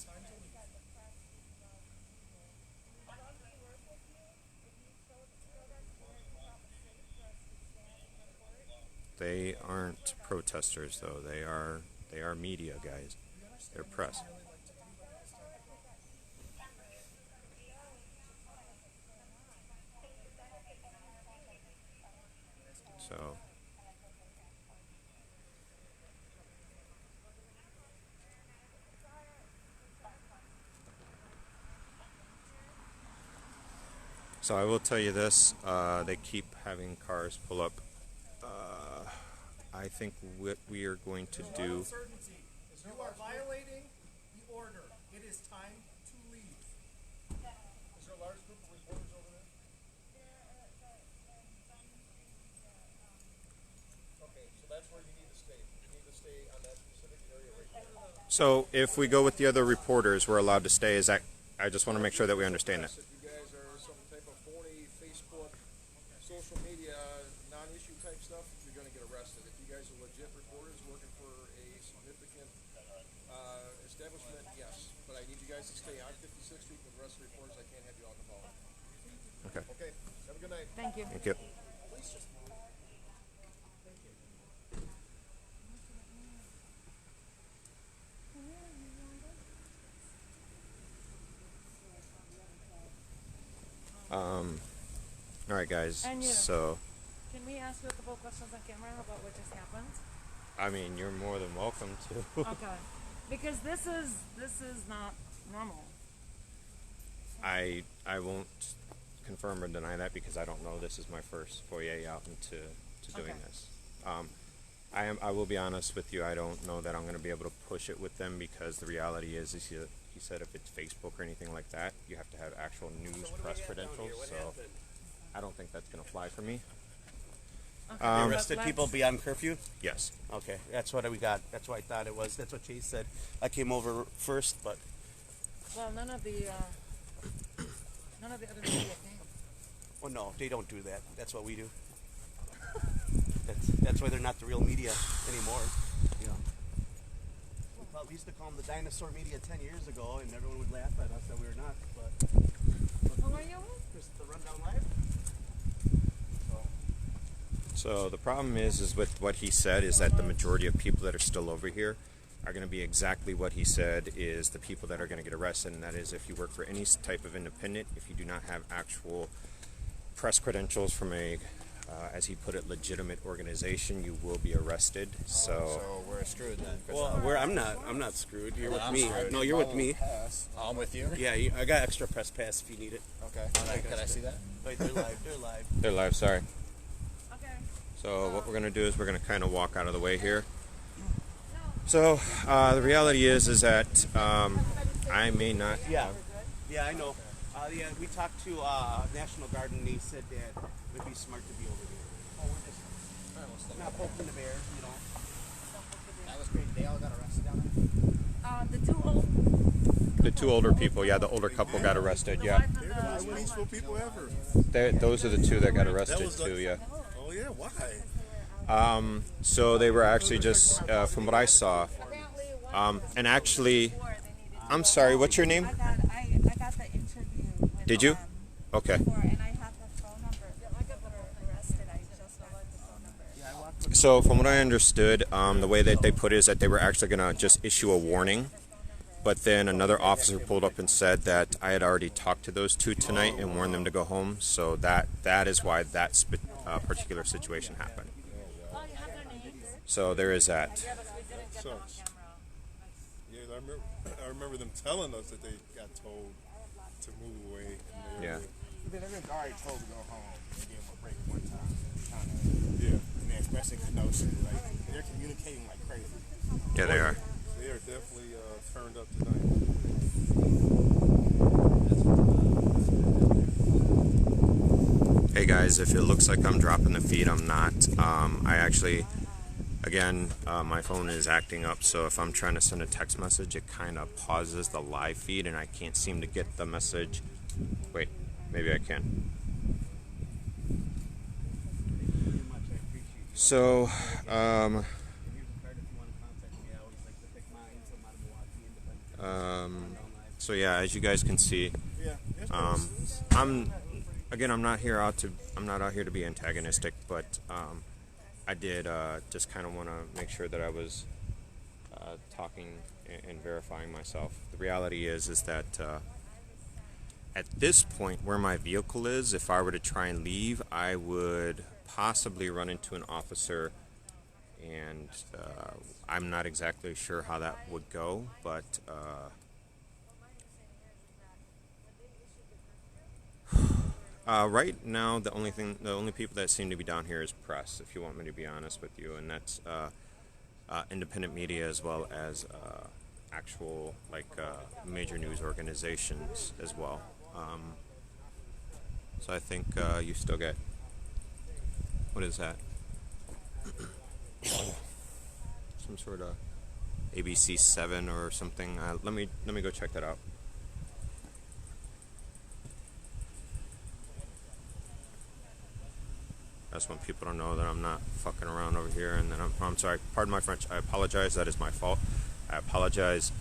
They aren't protesters, though. They are media guys. They're press. So. So I will tell you this, they keep having cars pull up. I think what we are going to do... Uncertainty. You are violating the order. It is time to leave. Is there a large group of reporters over there? Okay, so that's where you need to stay. You need to stay on that specific area right there. So if we go with the other reporters, we're allowed to stay. Is that? I just want to make sure that we understand that. If you guys are some type of phony Facebook, social media, non-issue type stuff, you're going to get arrested. If you guys are legit reporters working for a significant establishment, yes. But I need you guys to stay on 56th Street with the rest of the reporters. I can't have you out and about. Okay. Okay, have a good night. Thank you. Thank you. All right, guys. And you. So, Can we ask you a couple of questions on camera about what just happened? I mean, you're more than welcome to. Okay. Because this is not normal. I won't confirm or deny that because I don't know. This is my first foray out into doing Okay. this. I will be honest with you. I don't know that I'm going to be able to push it with them because the reality is he said if it's Facebook or anything like that, you have to have actual news press credentials. So I don't think that's going to fly for me. Okay. Arrested people beyond curfew? Yes. Okay, that's what we got. That's what I thought it was. That's what Chase said. I came over first, but Well, none of the other media came. well, no, they don't do that. That's what we do. That's why they're not the real media anymore. You know. Well, we used to call them the dinosaur media 10 years ago, and everyone would laugh at us that we were not. But Who are you with? just the rundown live. So the problem is with what he said is that the majority of people that are still over here are going to be exactly what he said is the people that are going to get arrested, and that is if you work for any type of independent, if you do not have actual press credentials from a as he put it, legitimate organization, you will be arrested. So we're screwed then. Well, I'm not screwed. You're with I'm me. screwed. No, you're with me. Oh, I'm with you. Yeah, I got extra press pass if you need it. Okay. Can I see that? Wait, they're live. They're live. They're live, sorry. Okay. So what we're going to do is we're going to kind of walk out of the way here. So the reality is that I may not. Yeah. Yeah, I know. Yeah, we talked to National Guard and they said that it would be smart to be over there. Oh, we're just not poking the bear, you know. That was great. They all got arrested down there. The two older people, yeah, the older couple got arrested, yeah. They're the most peaceful people ever. Those are the two that got arrested too, yeah. Oh yeah, why? So they were actually just, from what I saw, and actually, I'm sorry, what's your name? I got the interview with Did you? Okay. before, and I had the phone number. I got arrested. I just got the phone number. So from what I understood, the way that they put it is that they were actually going to just issue a warning. But then another officer pulled up and said that I had already talked to those two tonight and warned them to go home. So that is why that particular situation happened. So there is that. So, yeah, I remember them telling us that they got told to move away. Yeah. They've already told to go home and give them a break one time. Yeah. And they're expressing Kenosha. Like, they're communicating like crazy. Yeah, they are. They are definitely turned up tonight. Hey guys, if it looks like I'm dropping the feed, I'm not. I actually, again, my phone is acting up, so if I'm trying to send a text message, it kind of pauses the live feed and I can't seem to get the message. Wait, maybe I can. So, so yeah, as you guys can see, I'm not out here to be antagonistic, but I did just kind of want to make sure that I was talking and verifying myself. The reality is that at this point where my vehicle is, if I were to try and leave, I would possibly run into an officer, and I'm not exactly sure how that would go, but right now the only people that seem to be down here is press, if you want me to be honest with you, and that's independent media as well as actual major news organizations as well. So I think you still get, what is that? Some sort of ABC 7 or something. Let me go check that out. I just want people to know that I'm not fucking around over here, and that I'm sorry. Pardon my French. I apologize. That is my fault. I apologize.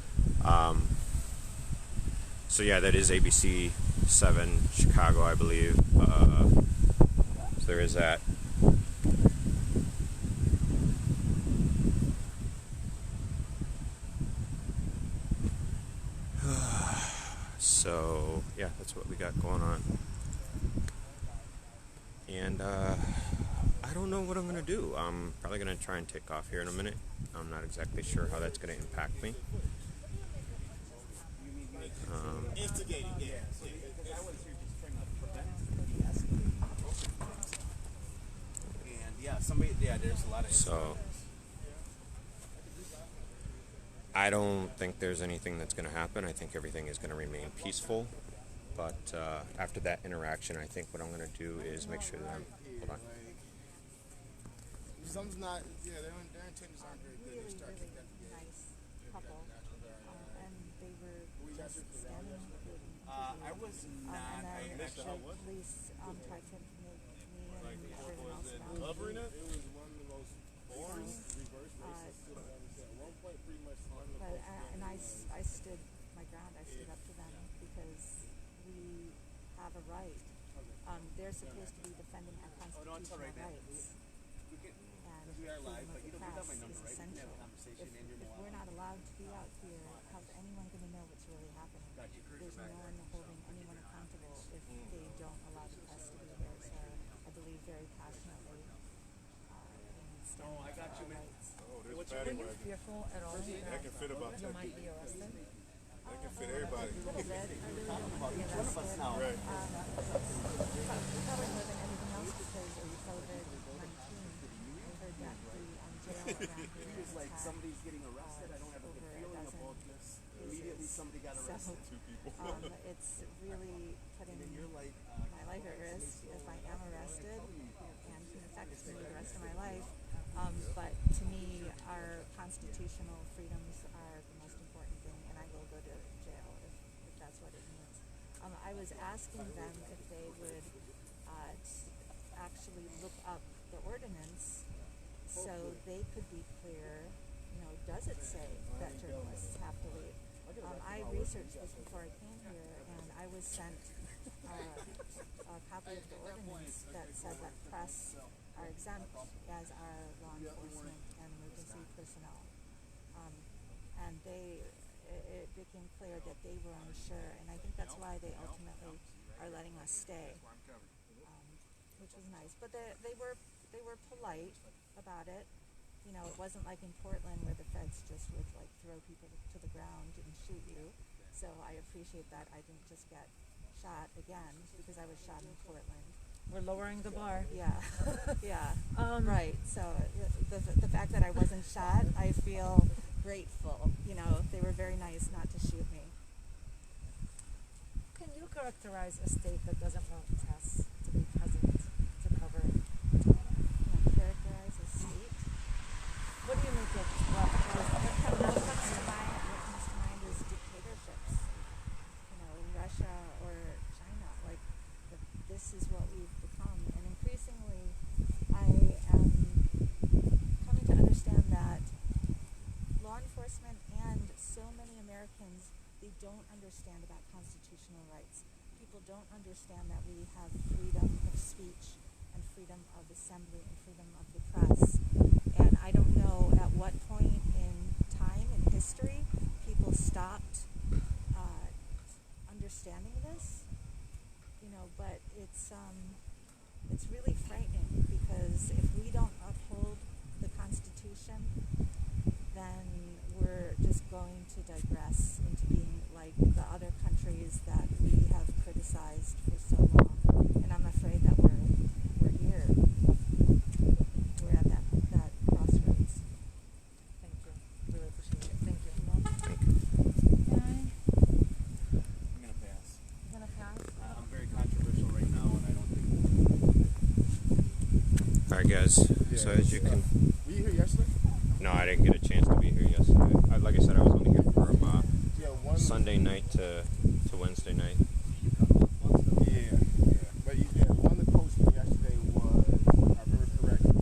So yeah, that is ABC 7 Chicago, I believe. So there is that. So yeah, that's what we got going on. And I don't know what I'm going to do. I'm probably going to try and take off here in a minute. I'm not exactly sure how that's going to impact me. Instigating, yeah. And there's a lot of. So I don't think there's anything that's going to happen. I think everything is going to remain peaceful. But after that interaction, I think what I'm going to do is make sure that I'm. Hold on. Some's not. Yeah, their intentions aren't very good. They start kicking at the game. Nice couple, and they were just standing with I was not. and then the police tried to make me and everyone else Covering it, it was one of the most boring reverse races at one point, pretty much one of the But most. and I stood my ground. I stood up to them because we have a right. They're supposed to be defending our constitutional rights. And We are live, but freedom you of don't the have my number, press right? is We can have a essential. conversation in your If Milwaukee. we're not allowed to be out here, how's anyone going to know what's really happening? There's no one holding anyone accountable if they don't allow the press to be here. So I believe really very passionately stand I got you, man. rights. Oh, there's What's paddy Were you wagon. fearful at all That can fit about you 10 might people. be arrested? That can fit everybody. A little bit. I really don't want to be Each one of us arrested. now. Right. Probably more than anything else because of COVID-19. I heard that the jail around here has Like had somebody's getting arrested. I don't have a good over a feeling dozen about this. Immediately somebody got So, arrested. it's really putting You're like, my life at risk if I am arrested and can affect me the rest of my life. But to me, our constitutional freedoms are the most important thing, and I will go to jail if that's what it means. I was asking them if they would actually look up the ordinance so they could be clear, does it say that journalists have to leave? I researched this before I came here, and I was sent a copy of the ordinance that said that press are exempt, as are law enforcement and emergency personnel. And it became clear that they were unsure, and I think that's why they ultimately are letting us stay, which was nice. But they were polite about it. It wasn't like in Portland where the feds just would throw people to the ground and shoot you. So I appreciate that I didn't just get shot again because I was shot in Portland. We're lowering the bar. Yeah, yeah, right. So the fact that I wasn't shot, I feel grateful. They were very nice not to shoot me. Can you characterize a state that doesn't want press to be present to cover? Characterize a state. What do you make of What comes to mind is dictatorships. In Russia or China. This is what we've become, and increasingly, I am coming to understand that law enforcement and so many Americans, they don't understand about constitutional rights. People don't understand that we have freedom of speech and freedom of assembly and freedom of the press. And I don't know at what point in time in history people stopped understanding this. But it's really frightening because if we don't uphold the Constitution, then we're just going to digress into being like the other countries that we have criticized for so long. And I'm afraid that we're here. We're at that crossroads. Thank you. Really appreciate it. Thank you. I'm gonna pass. You're gonna pass? I'm very controversial right now, and I don't think. All right, guys. So as you can, Were you here yesterday? no, I didn't get a chance to be here yesterday. Like I said, I was only here from Yeah, one. Sunday night to Wednesday night. Yeah. But one of the posts from yesterday was, if I remember correctly,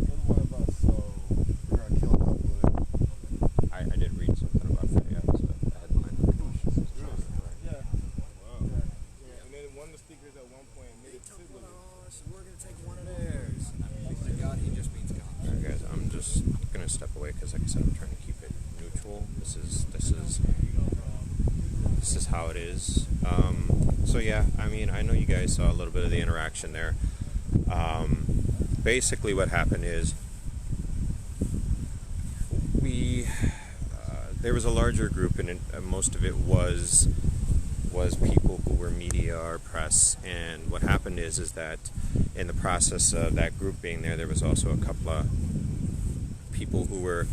killed one of us, so we're gonna kill a couple of them. I did read something about that. Yeah, it was a headline. Yeah. Wow. Yeah. And then one of the speakers at one point admitted to it. We're gonna take one of theirs. Oh my God, he just means God. All right, guys. I'm just gonna step away because, like I said, I'm trying to keep it neutral. This is how it is. So yeah, I mean, I know you guys saw a little bit of the interaction there. Basically, what happened is there was a larger group, and most of it was people who were media or press. And what happened is that in the process of that group being there, there was also a couple of people who were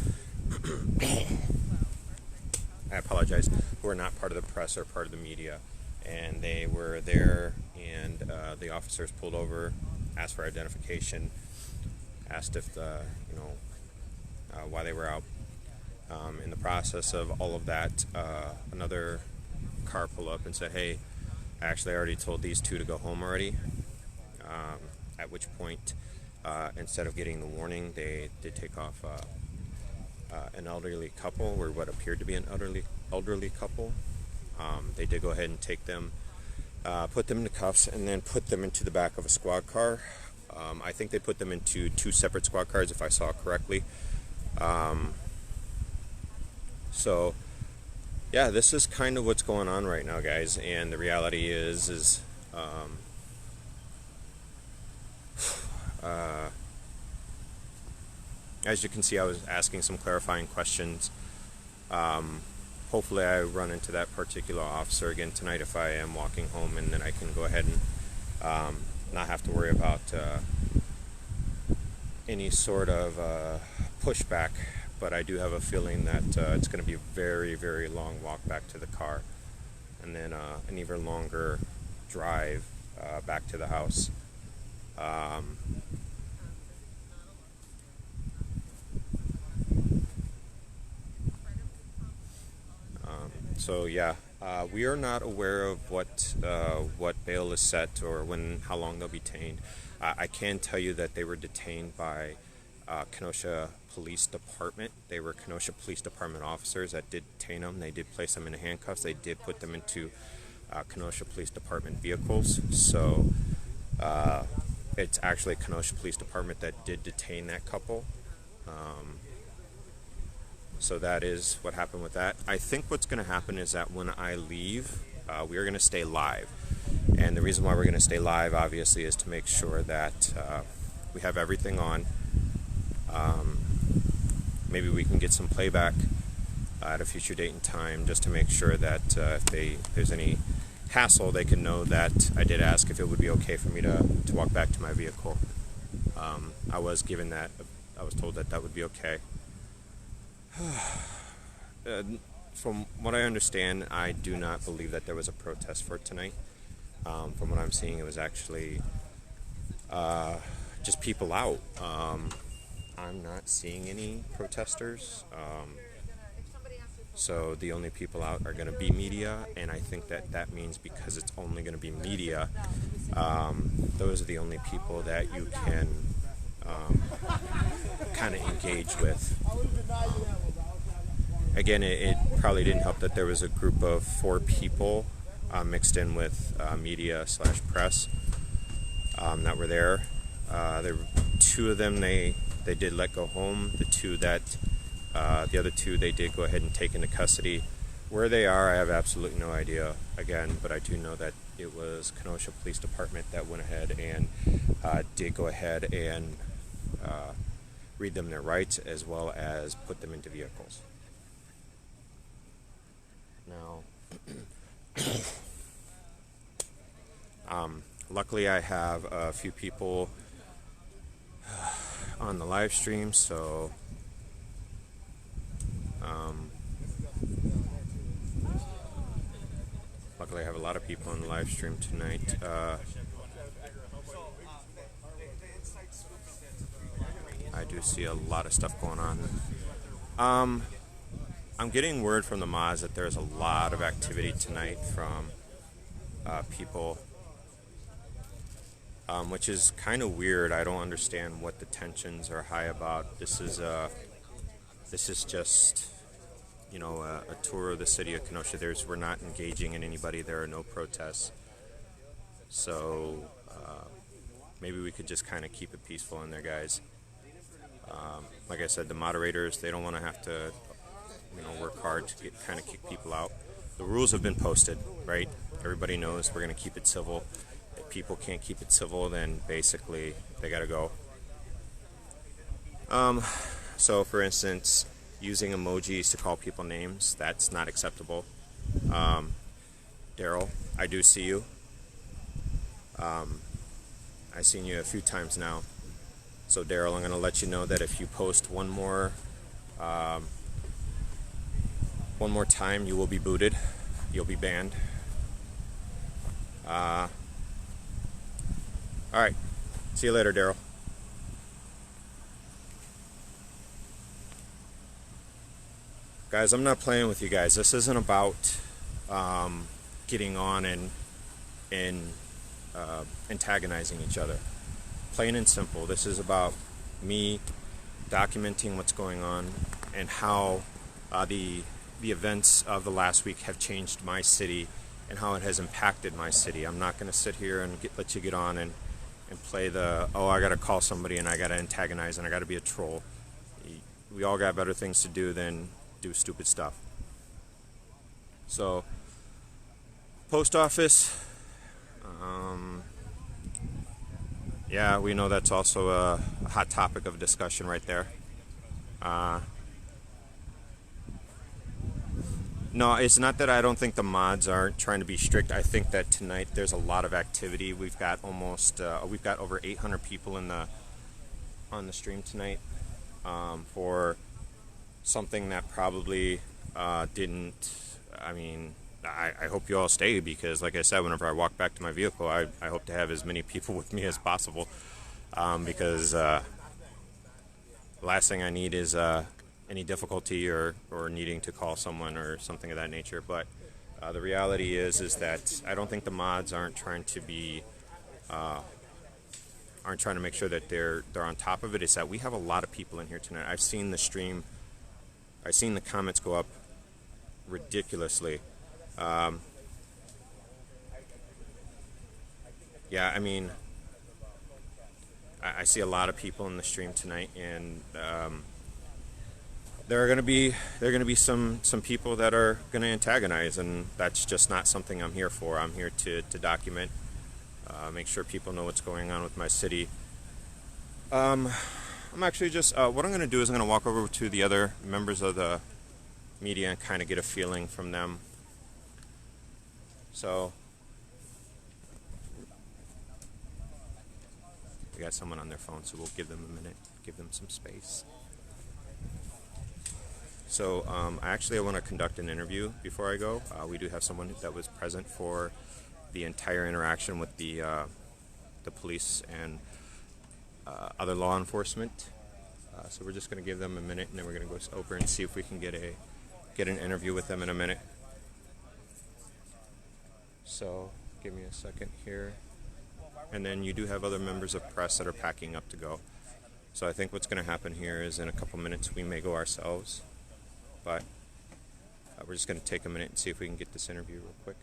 I apologize, who are not part of the press or part of the media, and they were there, and the officers pulled over, asked for identification, asked if why they were out. In the process of all of that, another car pulled up and said, "Hey, actually, I already told these two to go home already." At which point, instead of getting the warning, they did take off an elderly couple, or what appeared to be an elderly couple. They did go ahead and take them, put them into cuffs, and then put them into the back of a squad car. I think they put them into two separate squad cars, if I saw correctly. So, yeah, this is kind of what's going on right now, guys. And the reality is As you can see, I was asking some clarifying questions. Hopefully I run into that particular officer again tonight if I am walking home, and then I can go ahead and not have to worry about any sort of pushback. But I do have a feeling that it's going to be a very, very long walk back to the car, and then an even longer drive back to the house. So yeah, we are not aware of what bail is set or how long they'll be detained. I can tell you that they were detained by Kenosha Police Department. They were Kenosha Police Department officers that did detain them. They did place them in handcuffs. They did put them into Kenosha Police Department vehicles. So it's actually Kenosha Police Department that did detain that couple. So that is what happened with that. I think what's going to happen is that when I leave, we are going to stay live. And the reason why we're going to stay live, obviously, is to make sure that we have everything on. Maybe we can get some playback at a future date and time, just to make sure that if there's any hassle, they can know that I did ask if it would be okay for me to walk back to my vehicle. I was told that that would be okay. From what I understand, I do not believe that there was a protest for tonight. From what I'm seeing, it was actually just people out. I'm not seeing any protesters. So the only people out are going to be media, and I think that means because it's only going to be media, those are the only people that you can kind of engage with. Again, it probably didn't help that there was a group of 4 people mixed in with media/press that were there. There were 2 of them they did let go home. The other 2 they did go ahead and take into custody. Where they are, I have absolutely no idea. Again, but I do know that it was Kenosha Police Department that went ahead and did go ahead and read them their rights as well as put them into vehicles. Now, luckily I have a few people on the live stream, so luckily I have a lot of people on the live stream tonight. I do see a lot of stuff going on. I'm getting word from the Moz that there's a lot of activity tonight from people, which is kind of weird. I don't understand what the tensions are high about. This is just, a tour of the city of Kenosha. We're not engaging in anybody. There are no protests. So maybe we could just kind of keep it peaceful in there, guys. Like I said, the moderators, they don't want to have to work hard to kind of kick people out. The rules have been posted, right? Everybody knows we're going to keep it civil. If people can't keep it civil, then basically they got to go. So, for instance, using emojis to call people names, that's not acceptable. Daryl, I do see you. I've seen you a few times now. So, Daryl, I'm going to let you know that if you post one more time, you will be booted. You'll be banned. All right. See you later, Daryl. Guys, I'm not playing with you guys. This isn't about getting on and antagonizing each other. Plain and simple. This is about me documenting what's going on and how the events of the last week have changed my city and how it has impacted my city. I'm not going to sit here and let you get on and play I got to call somebody and I got to antagonize and I got to be a troll. We all got better things to do than do stupid stuff. So, post office, Yeah, we know that's also a hot topic of discussion right there. No, it's not that I don't think the mods aren't trying to be strict. I think that tonight there's a lot of activity. We've got we've got over 800 people on the stream tonight for something that probably didn't. I mean, I hope you all stay because, like I said, whenever I walk back to my vehicle, I hope to have as many people with me as possible because the last thing I need is any difficulty or needing to call someone or something of that nature. But the reality is that I don't think the mods aren't trying to be aren't trying to make sure that they're on top of it. It's that we have a lot of people in here tonight. I've seen the stream. I've seen the comments go up ridiculously. Yeah, I mean, I see a lot of people in the stream tonight, and there are going to be some people that are going to antagonize, and that's just not something I'm here for. I'm here to document, make sure people know what's going on with my city. I'm actually just what I'm going to do is I'm going to walk over to the other members of the media and kind of get a feeling from them. So we got someone on their phone, so we'll give them a minute, give them some space. So I want to conduct an interview before I go. We do have someone that was present for the entire interaction with the police and other law enforcement. So we're just going to give them a minute, and then we're going to go over and see if we can get an interview with them in a minute. So give me a second here. And then you do have other members of press that are packing up to go. So I think what's going to happen here is in a couple minutes we may go ourselves. But we're just going to take a minute and see if we can get this interview real quick.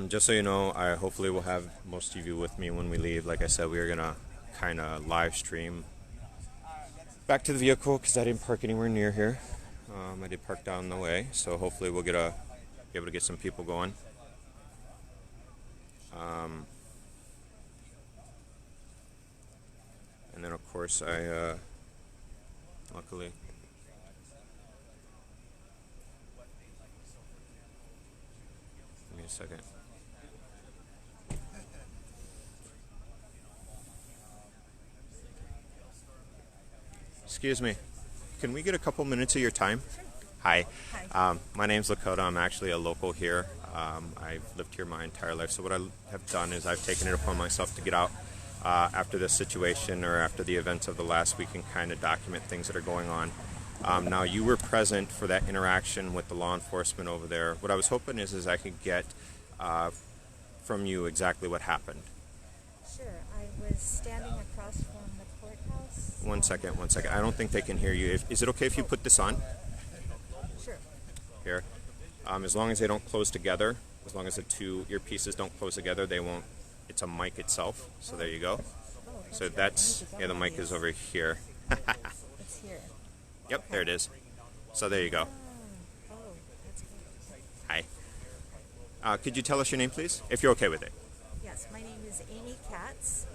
Just so you know, I hopefully will have most of you with me when we leave. Like I said, we are going to kind of live stream back to the vehicle because I didn't park anywhere near here. I did park down the way, so hopefully we'll be able to get some people going. And then, of course, luckily, give me a second. Excuse me. Can we get a couple minutes of your time? Hi. My name's Lakota. I'm actually a local here. I've lived here my entire life. So what I have done is I've taken it upon myself to get out after this situation or after the events of the last week and kind of document things that are going on. Now, you were present for that interaction with the law enforcement over there. What I was hoping is I could get from you exactly what happened. Sure. I was standing across from the courthouse. One second. I don't think they can hear you. Is it okay if you put this on? Sure. Here. As long as they don't close together, as long as the two earpieces don't close together, they won't. It's a mic itself. So there you go. So that's, yeah, the mic is over here. It's here. Yep, there it is. So there you go. Oh, that's good. Hi. Could you tell us your name, please, if you're okay with it? Yes, my name is Amy Katz,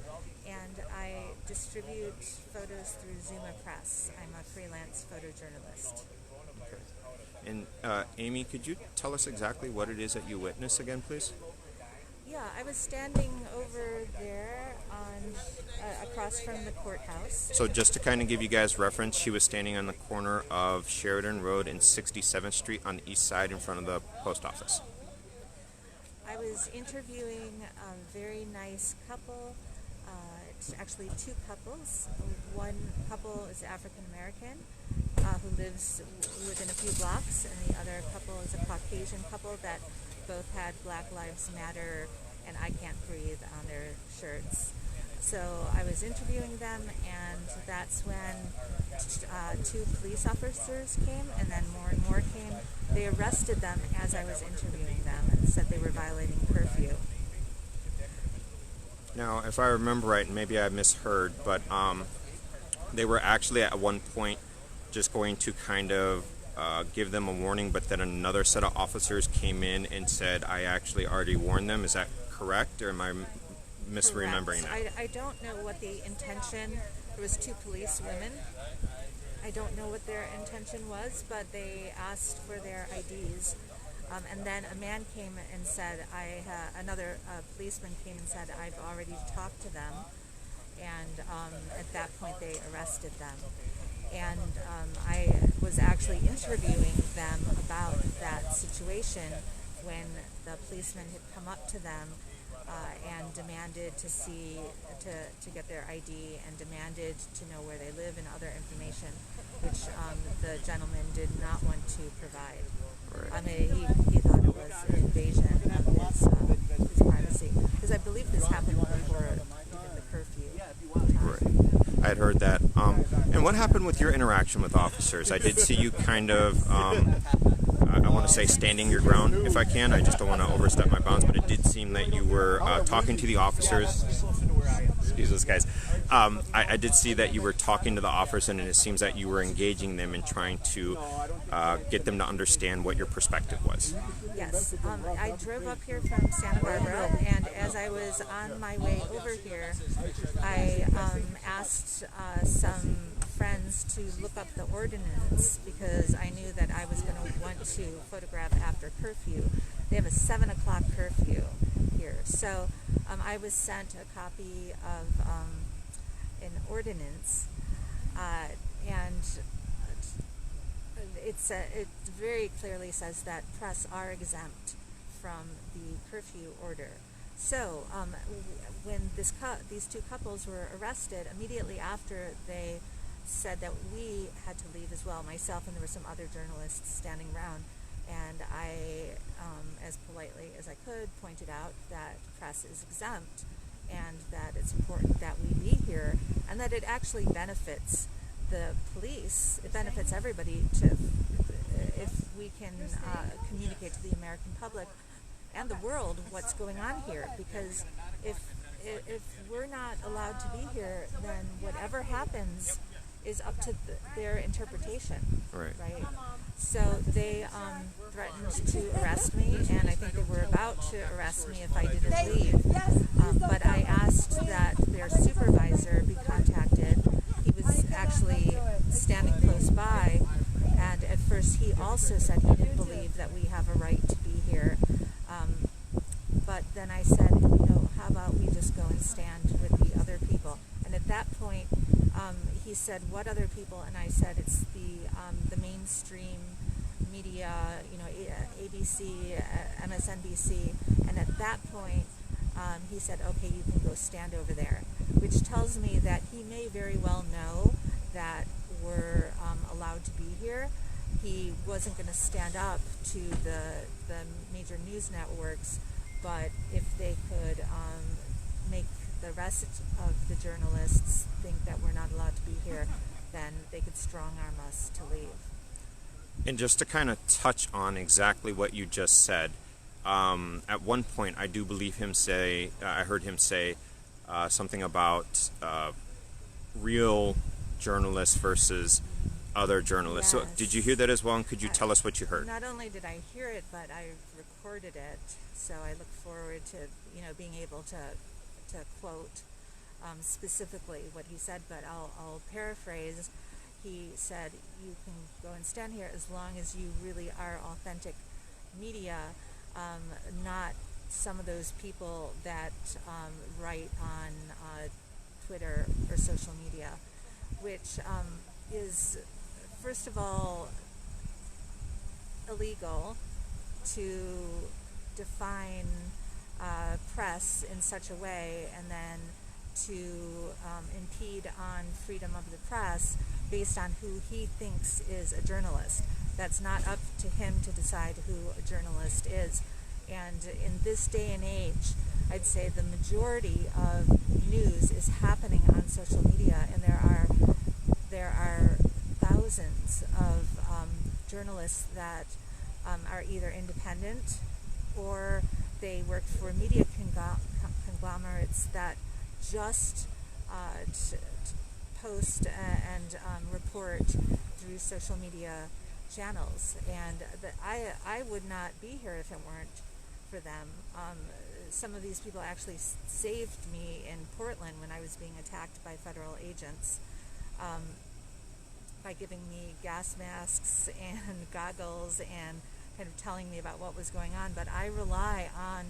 and I distribute photos through Zuma Press. I'm a freelance photojournalist. And Amy, could you tell us exactly what it is that you witnessed again, please? Yeah, I was standing over there on across from the courthouse. So just to kind of give you guys reference, she was standing on the corner of Sheridan Road and 67th Street on the east side in front of the post office. I was interviewing a very nice couple, actually two couples. One couple is African American who lives within a few blocks, and the other couple is a Caucasian couple that both had Black Lives Matter and I Can't Breathe on their shirts. So I was interviewing them, and that's when two police officers came, and then more and more came. They arrested them as I was interviewing them and said they were violating curfew. Now, if I remember right, and maybe I misheard, but they were actually at one point just going to kind of give them a warning, but then another set of officers came in and said, I actually already warned them. Is that correct, or am I misremembering that? I don't know what the intention. There was 2 police women. I don't know what their intention was, but they asked for their IDs. And then a man came and said, another policeman came and said, I've already talked to them. And at that point, they arrested them. And I was actually interviewing them about that situation when the policeman had come up to them and demanded to get their ID and demanded to know where they live and other information, which the gentleman did not want to provide. Right. I mean, he thought it was an invasion of his privacy. Because I believe this happened before even the curfew time. Right. I had heard that. And what happened with your interaction with officers? I did see you kind of, I want to say standing your ground, if I can. I just don't want to overstep my bounds, but it did seem that you were talking to the officers. Excuse us, guys. I did see that you were talking to the officers, and it seems that you were engaging them and trying to get them to understand what your perspective was. Yes. I drove up here from Santa Barbara, and as I was on my way over here, I asked some friends to look up the ordinance because I knew that I was going to want to photograph after curfew. They have a 7 o'clock curfew here. So I was sent a copy of an ordinance, and it very clearly says that press are exempt from the curfew order. So when these 2 couples were arrested, immediately after they said that we had to leave as well, myself and there were some other journalists standing around, and I, as politely as I could, pointed out that press is exempt and that it's important that we be here and that it actually benefits the police, it benefits everybody if we can communicate to the American public and the world what's going on here, because if we're not allowed to be here, then whatever happens is up to their interpretation. Right. So they threatened to arrest me, and I think they were about to arrest me if I didn't leave. But I asked that their supervisor be contacted. He was actually standing close by, and at first he also said he didn't believe that we have a right to be here. But then I said, how about we just go and stand with the other people? And at that point, he said, what other people? And I said, it's the mainstream media, ABC, MSNBC. And at that point, he said, okay, you can go stand over there, which tells me that he may very well know that we're allowed to be here. He wasn't going to stand up to the major news networks, but if they could make the rest of the journalists think that we're not allowed to be here, then they could strong-arm us to leave. And just to kind of touch on exactly what you just said, at one point I do believe him say, I heard him say something about real journalists versus other journalists. Yes. So did you hear that as well, and could you tell us what you heard? Not only did I hear it, but I recorded it, so I look forward to being able to quote specifically what he said, but I'll paraphrase. He said, you can go and stand here as long as you really are authentic media, not some of those people that write on Twitter or social media, which is, first of all, illegal to define press in such a way and then to impede on freedom of the press based on who he thinks is a journalist. That's not up to him to decide who a journalist is. And in this day and age, I'd say the majority of news is happening on social media, and there are thousands of journalists that are either independent or they work for media conglomerates that just post and report through social media channels, and I would not be here if it weren't for them. Some of these people actually saved me in Portland when I was being attacked by federal agents, by giving me gas masks and goggles and kind of telling me about what was going on. But I rely on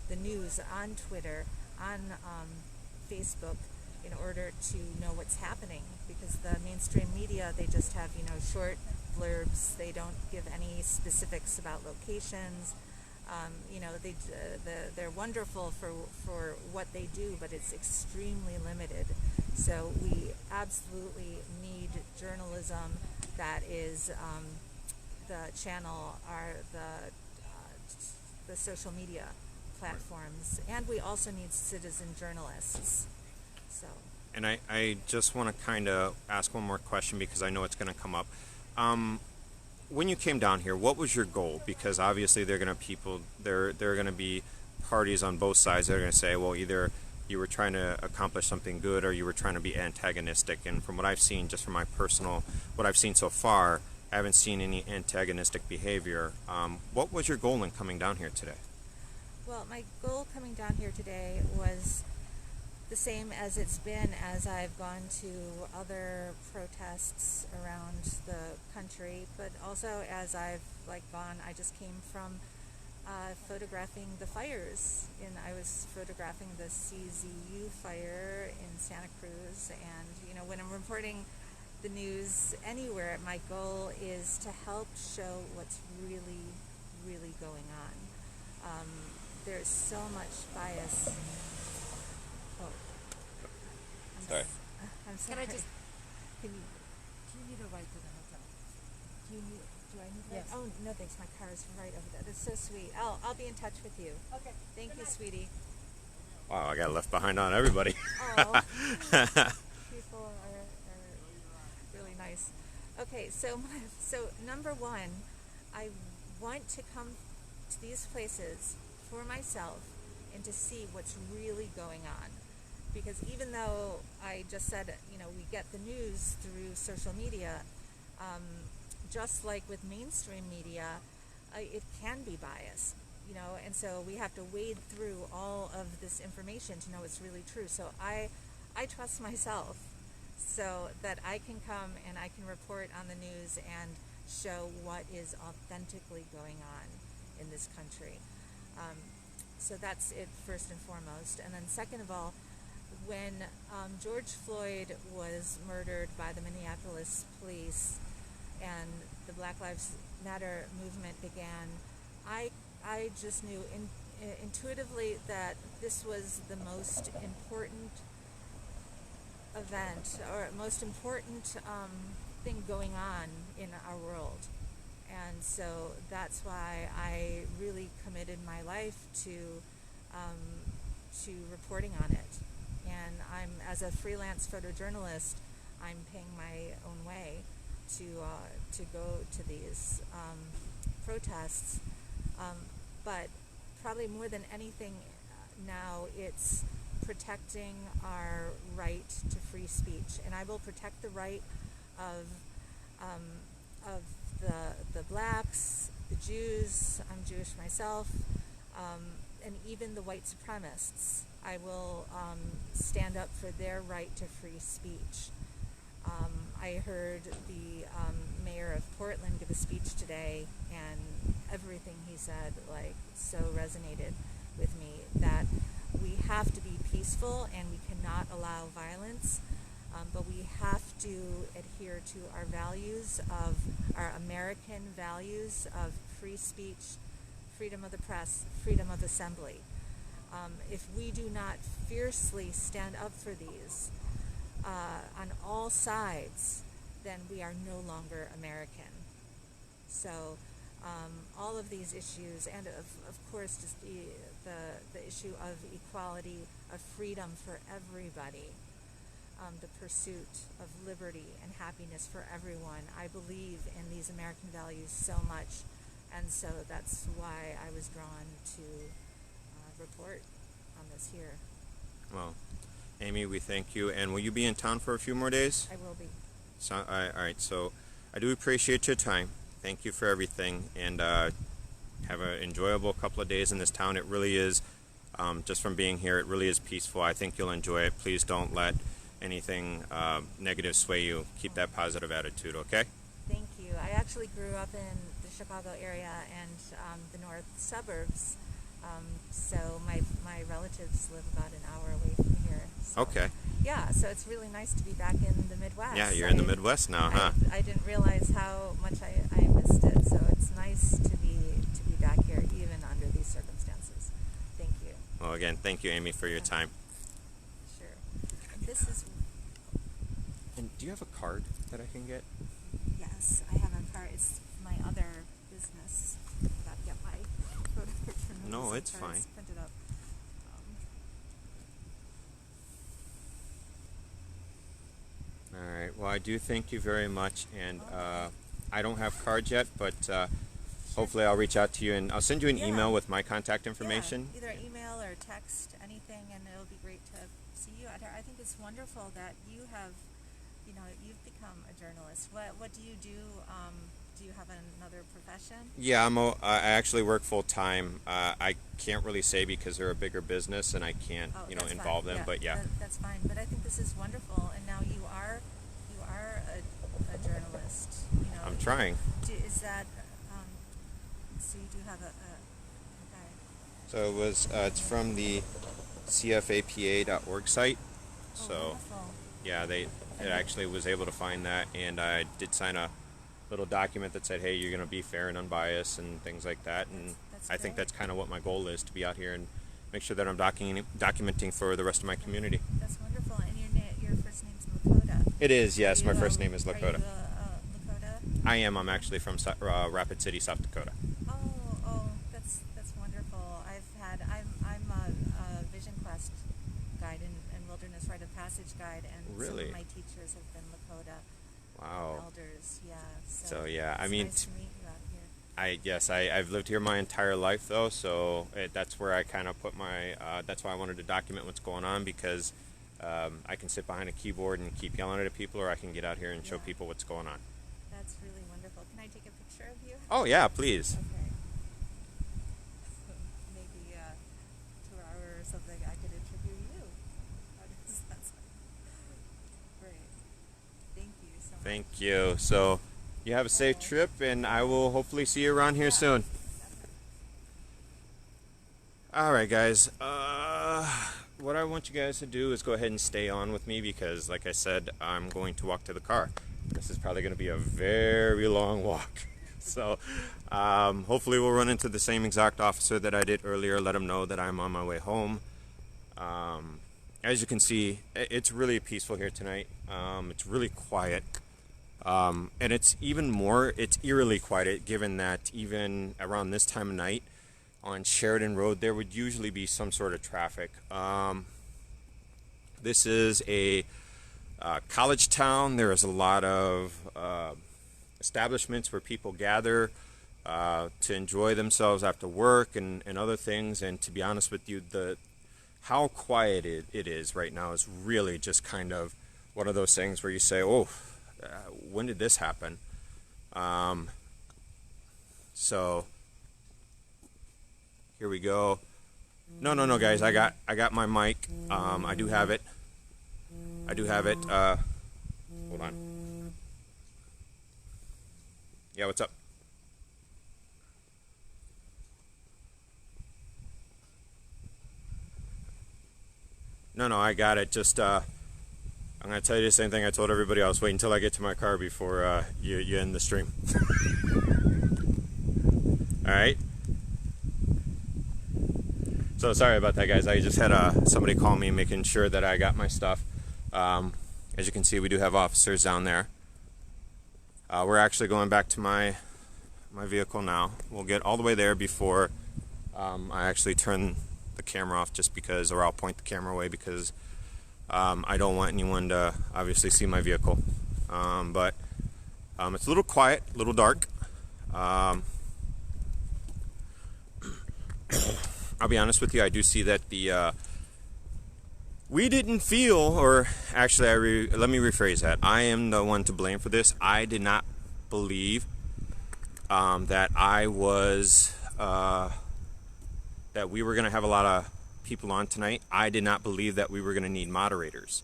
the news, on Twitter, on Facebook, in order to know what's happening, because the mainstream media, they just have, short blurbs. They don't give any specifics about locations. They're wonderful for what they do, but it's extremely limited. So we absolutely need journalism that is the channel, the social media platforms, and we also need citizen journalists. So. And I just want to kind of ask one more question, because I know it's going to come up. When you came down here, what was your goal? Because obviously there are going to be parties on both sides that are going to say, well, either you were trying to accomplish something good or you were trying to be antagonistic. And from what I've seen, just from my personal, what I've seen so far, I haven't seen any antagonistic behavior. What was your goal in coming down here today? Well, my goal coming down here today was the same as it's been as I've gone to other protests around the country, but also as I've gone, I just came from photographing the fires. I was photographing the CZU fire in Santa Cruz, and when I'm reporting the news anywhere, my goal is to help show what's really, really going on. There's so much bias. Sorry. I'm sorry. Can I just? Can you? Do you need a ride to the hotel? Do I need that? Yes. Oh no, thanks. My car is right over there. That's so sweet. I'll be in touch with you. Okay. Thank you, sweetie. Wow, I got left behind on everybody. Oh, people are really nice. Okay, so number one, I want to come to these places for myself and to see what's really going on. Because even though I just said, we get the news through social media, just like with mainstream media, it can be biased, and so we have to wade through all of this information to know it's really true. So I trust myself so that I can come and I can report on the news and show what is authentically going on in this country. So that's it first and foremost. And then second of all, when George Floyd was murdered by the Minneapolis police and the Black Lives Matter movement began, I just knew intuitively that this was the most important event or most important thing going on in our world. And so that's why I really committed my life to reporting on it. And as a freelance photojournalist, I'm paying my own way to go to these protests. But probably more than anything now, it's protecting our right to free speech. And I will protect the right of the blacks, the Jews. I'm Jewish myself, and even the white supremacists. I will stand up for their right to free speech. I heard the mayor of Portland give a speech today, and everything he said so resonated with me, that we have to be peaceful and we cannot allow violence, but we have to adhere to our values, of our American values of free speech, freedom of the press, freedom of assembly. If we do not fiercely stand up for these on all sides, then we are no longer American. So all of these issues, and of course just the issue of equality, of freedom for everybody, the pursuit of liberty and happiness for everyone. I believe in these American values so much, and so that's why I was drawn to report on this here. Well, Amy, we thank you. And will you be in town for a few more days? I will be. So, all right. So I do appreciate your time. Thank you for everything, and have an enjoyable couple of days in this town. It really is, just from being here, it really is peaceful. I think you'll enjoy it. Please don't let anything negative sway you. Keep that positive attitude, okay? Thank you. I actually grew up in the Chicago area and the north suburbs, so my relatives live about an hour away from here. So, Okay. yeah, so it's really nice to be back in the Midwest. Yeah, you're in the Midwest now, huh? I didn't realize how much I missed it, so it's nice to be back here, even under these circumstances. Thank you. Well, again, thank you, Amy, for your time. Sure. And this is, And do you have a card that I can get? yes, I have a card. It's my other business. I got to get my photo picture. No, notice it's and cards fine. printed up. All right. Well, I do thank you very much, and I don't have cards yet, but hopefully I'll reach out to you, and I'll send you an Yeah. email with my contact information. Yeah, either email or text, anything, and it'll be great to see you. I think it's wonderful that you have, you've become a journalist. What do you do? Do you have another profession? Yeah, I actually work full time. I can't really say because they're a bigger business, and I can't, Oh, you know, that's involve fine. them. But yeah, that's fine. But I think this is wonderful, and now you are a journalist. I'm trying. Is that so? You do have a okay. So it was. It's from the CFAPA.org site. Oh, So wonderful. yeah, it actually was able to find that, and I did sign a little document that said, hey, you're going to be fair and unbiased and things like that. And That's I think great. that's kind of what my goal is, to be out here and make sure that I'm documenting for the rest of my community. That's wonderful. And your first name's Lakota. It is, yes. Are My you, first name is Are Lakota. you Lakota? I am. I'm actually from Rapid City, South Dakota. Oh, that's wonderful. I'm a Vision Quest guide and Wilderness Rite of Passage guide, and some Really? of my teachers have been Lakota Wow. elders. Yeah. So yeah, I it's mean, nice to meet you out here. I've lived here my entire life though, so that's where I kind of put my. That's why I wanted to document what's going on, because I can sit behind a keyboard and keep yelling at people, or I can get out here and show Yeah. people what's going on. That's really wonderful. Can I take a picture of you? Oh yeah, please. Okay. So maybe 2 hour or something I could interview you. How does that sound? Great. Thank you so much. Thank you. So you have a safe trip, and I will hopefully see you around here soon. All right, guys. What I want you guys to do is go ahead and stay on with me, because, like I said, I'm going to walk to the car. This is probably going to be a very long walk. So hopefully we'll run into the same exact officer that I did earlier, let him know that I'm on my way home. As you can see, it's really peaceful here tonight. It's really quiet. And it's eerily quiet, given that even around this time of night on Sheridan Road, there would usually be some sort of traffic. This is a college town. There is a lot of establishments where people gather to enjoy themselves after work and other things. And to be honest with you, how quiet it is right now is really just kind of one of those things where you say, oh, when did this happen? So here we go. No, guys, I got my mic. I do have it. Hold on. Yeah, what's up? No, I got it. Just I'm gonna tell you the same thing I told everybody else. Wait until I get to my car before you end the stream. All right. So sorry about that, guys. I just had somebody call me, making sure that I got my stuff. As you can see, we do have officers down there. We're actually going back to my vehicle now. We'll get all the way there before I actually turn the camera off, just because, or I'll point the camera away, because I don't want anyone to obviously see my vehicle. But it's a little quiet, a little dark. I'll be honest with you, I do see that we didn't feel, or actually let me rephrase that. I am the one to blame for this. I did not believe that I was that we were going to have a lot of people on tonight. I did not believe that we were going to need moderators.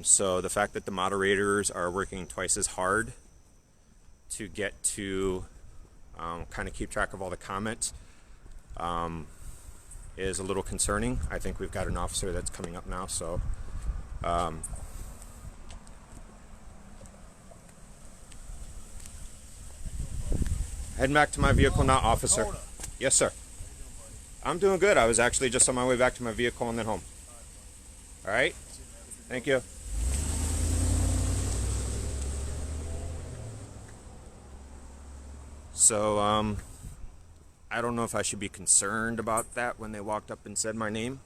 So the fact that the moderators are working twice as hard to get to kind of keep track of all the comments is a little concerning. I think we've got an officer that's coming up now, so heading back to my vehicle now, officer. Yes, sir. I'm doing good. I was actually just on my way back to my vehicle and then home. All right. Thank you. So, I don't know if I should be concerned about that when they walked up and said my name.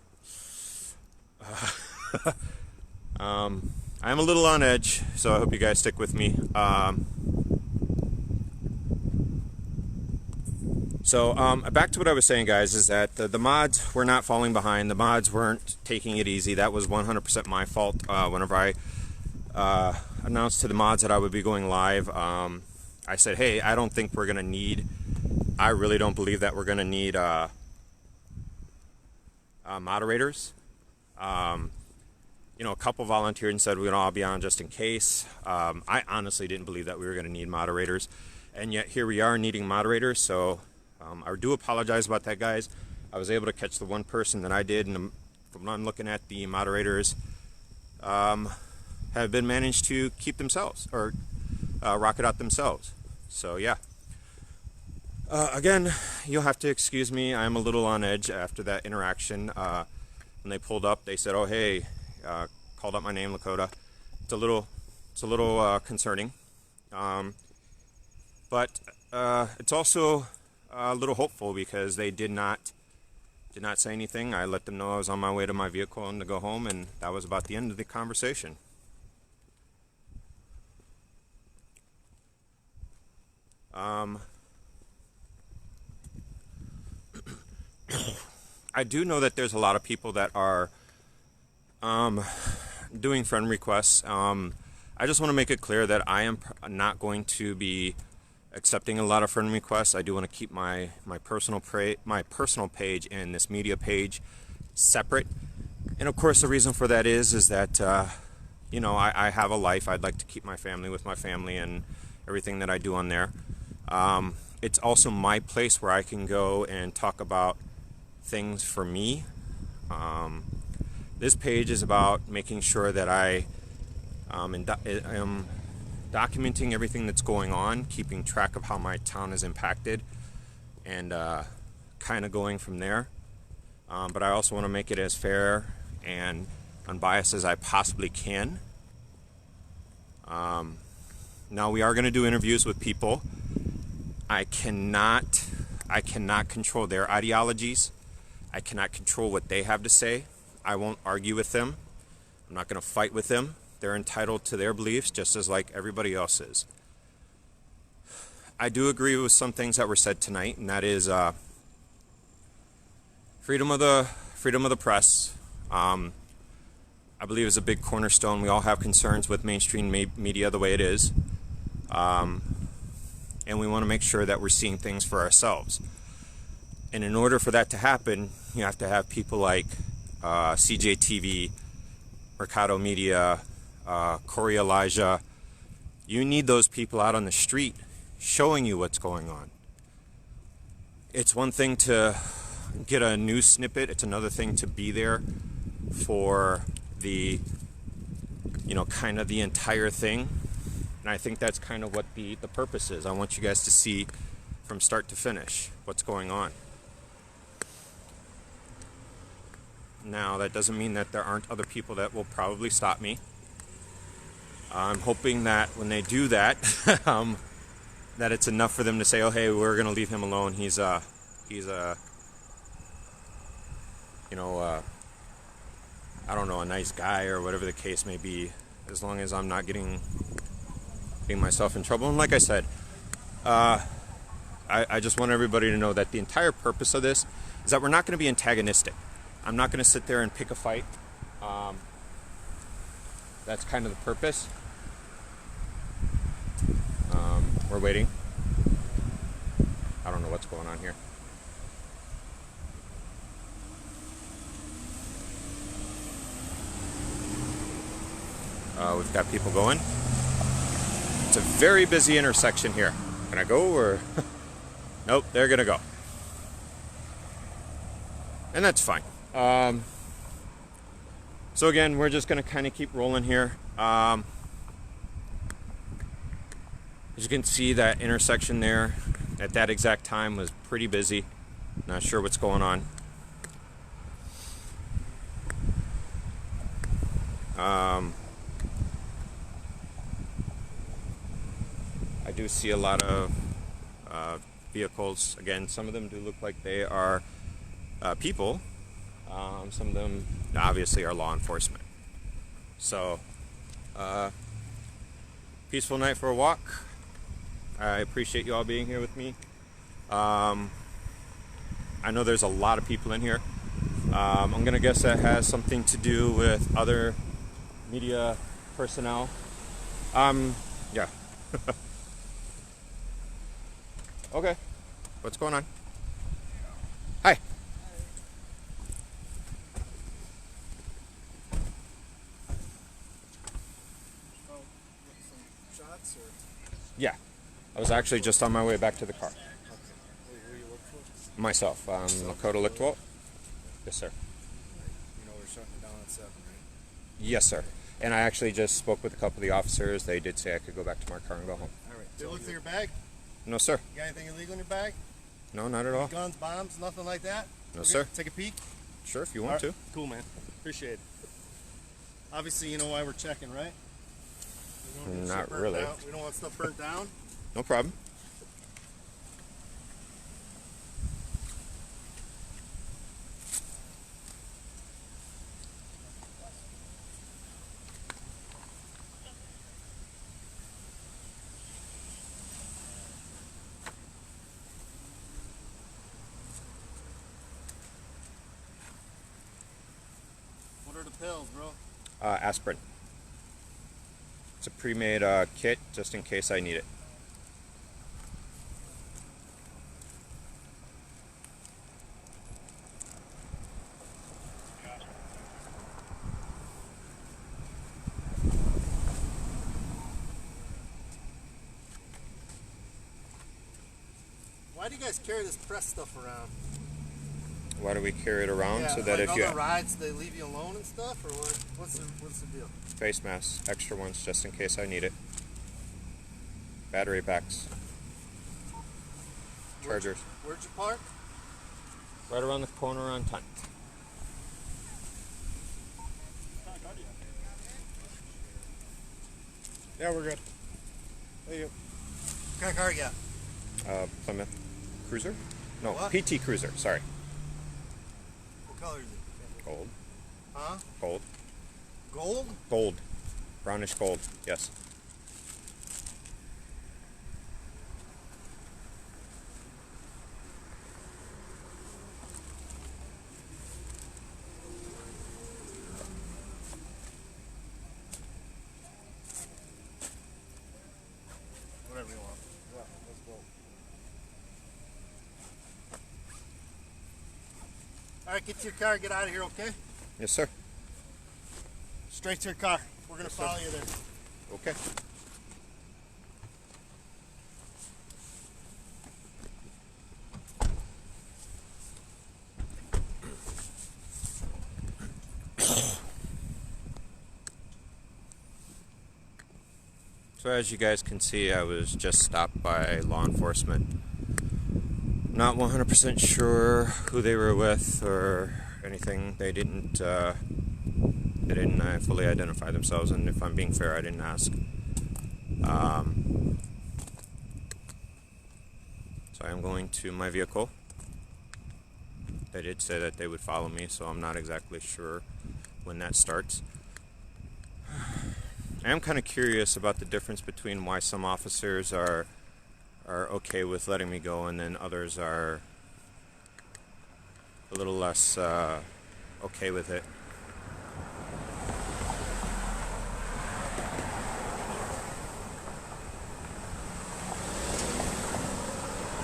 I'm a little on edge, so I hope you guys stick with me. So back to what I was saying, guys, is that the mods were not falling behind. The mods weren't taking it easy. That was 100% my fault. Whenever I announced to the mods that I would be going live, I said, hey, I don't think we're going to need, I really don't believe that we're going to need moderators. You know, a couple volunteered and said we're going to all be on just in case. I honestly didn't believe that we were going to need moderators. And yet here we are needing moderators, so I do apologize about that, guys. I was able to catch the one person that I did, and from what I'm looking at, the moderators have been managed to keep themselves, or rock it out themselves. So yeah. Again, you'll have to excuse me. I'm a little on edge after that interaction. When they pulled up, they said, "Oh hey," called out my name, Lakota. It's a little concerning. But it's also a little hopeful because they did not say anything. I let them know I was on my way to my vehicle and to go home, and that was about the end of the conversation. I do know that there's a lot of people that are doing friend requests. I just want to make it clear that I am not going to be accepting a lot of friend requests. I do want to keep my personal page and this media page separate. And of course, the reason for that is that you know, I have a life. I'd like to keep my family with my family and everything that I do on there. It's also my place where I can go and talk about things for me. This page is about making sure that I am documenting everything that's going on, keeping track of how my town is impacted, and kind of going from there. But I also want to make it as fair and unbiased as I possibly can. Now we are going to do interviews with people. I cannot control their ideologies. I cannot control what they have to say. I won't argue with them. I'm not going to fight with them. They're entitled to their beliefs just as like everybody else is. I do agree with some things that were said tonight, and that is freedom of the press. I believe is a big cornerstone. We all have concerns with mainstream media the way it is. And we want to make sure that we're seeing things for ourselves. And in order for that to happen, you have to have people like CJTV, Mercado Media, Corey Elijah. You need those people out on the street showing you what's going on. It's one thing to get a news snippet. It's another thing to be there for the, you know, kind of the entire thing. And I think that's kind of what the purpose is. I want you guys to see from start to finish what's going on. Now, that doesn't mean that there aren't other people that will probably stop me. I'm hoping that when they do that, that it's enough for them to say, "Oh, hey, we're going to leave him alone. He's a, you know, I don't know, a nice guy," or whatever the case may be, as long as I'm not getting myself in trouble. And like I said, I just want everybody to know that the entire purpose of this is that we're not going to be antagonistic. I'm not going to sit there and pick a fight. That's kind of the purpose. We're waiting. what's going on here. We've got people going. It's a very busy intersection here. Can I go or? Nope, they're gonna go. And that's fine. So again, we're just gonna kind of keep rolling here. As you can see, that intersection there at that exact time was pretty busy. Not sure what's going on. I do see a lot of vehicles. Again, some of them do look like they are people. Some of them obviously are law enforcement. So, peaceful night for a walk. I appreciate you all being here with me. I know there's a lot of people in here. I'm gonna guess that has something to do with other media personnel. Yeah. Okay. What's going on? Hi. Shots or? Yeah. I was actually just on my way back to the car. Okay. Who you work for? Myself. Lakota Lichtwald. Yes, sir. You know they're shutting it down at 7, right? Yes, sir. And I actually just spoke with a couple of the officers. They did say I could go back to my car and go home. All right. Did you look through your bag? No, sir. You got anything illegal in your bag? No, not at all. Guns, bombs, nothing like that? No, Okay, sir. Take a peek. Sure, if you want to. Cool, man. Appreciate it. Obviously, you know why we're checking, right? We don't want Not stuff burnt really. down. We don't want stuff burnt down. No problem. What are the pills, bro? Aspirin. It's a pre-made kit just in case I need it. Why do you guys carry this press stuff around? Why do we carry it around? Yeah, So that like if you on the rides, they leave you alone and stuff, or what? What's the deal? face masks, extra ones just in case I need it. Battery packs. Chargers. Where'd you park? Right around the corner on 10th. Yeah, we're good. Thank you. What kind of car you got? Plymouth Cruiser? No, What? PT Cruiser, sorry. What color is it? Gold. Huh? Gold. Gold? Gold. Brownish gold, yes. Whatever you want. Yeah, let's go. All right, get to your car. Get out of here, okay? Yes, sir. Straight to your car. We're gonna Yes, sir. follow you there. Okay. So as you guys can see, I was just stopped by law enforcement. Not 100% sure who they were with or anything. They didn't fully identify themselves, and if I'm being fair, I didn't ask. So I am going to my vehicle. They did say that they would follow me, so I'm not exactly sure when that starts. I am kind of curious about the difference between why some officers are okay with letting me go and then others are a little less okay with it.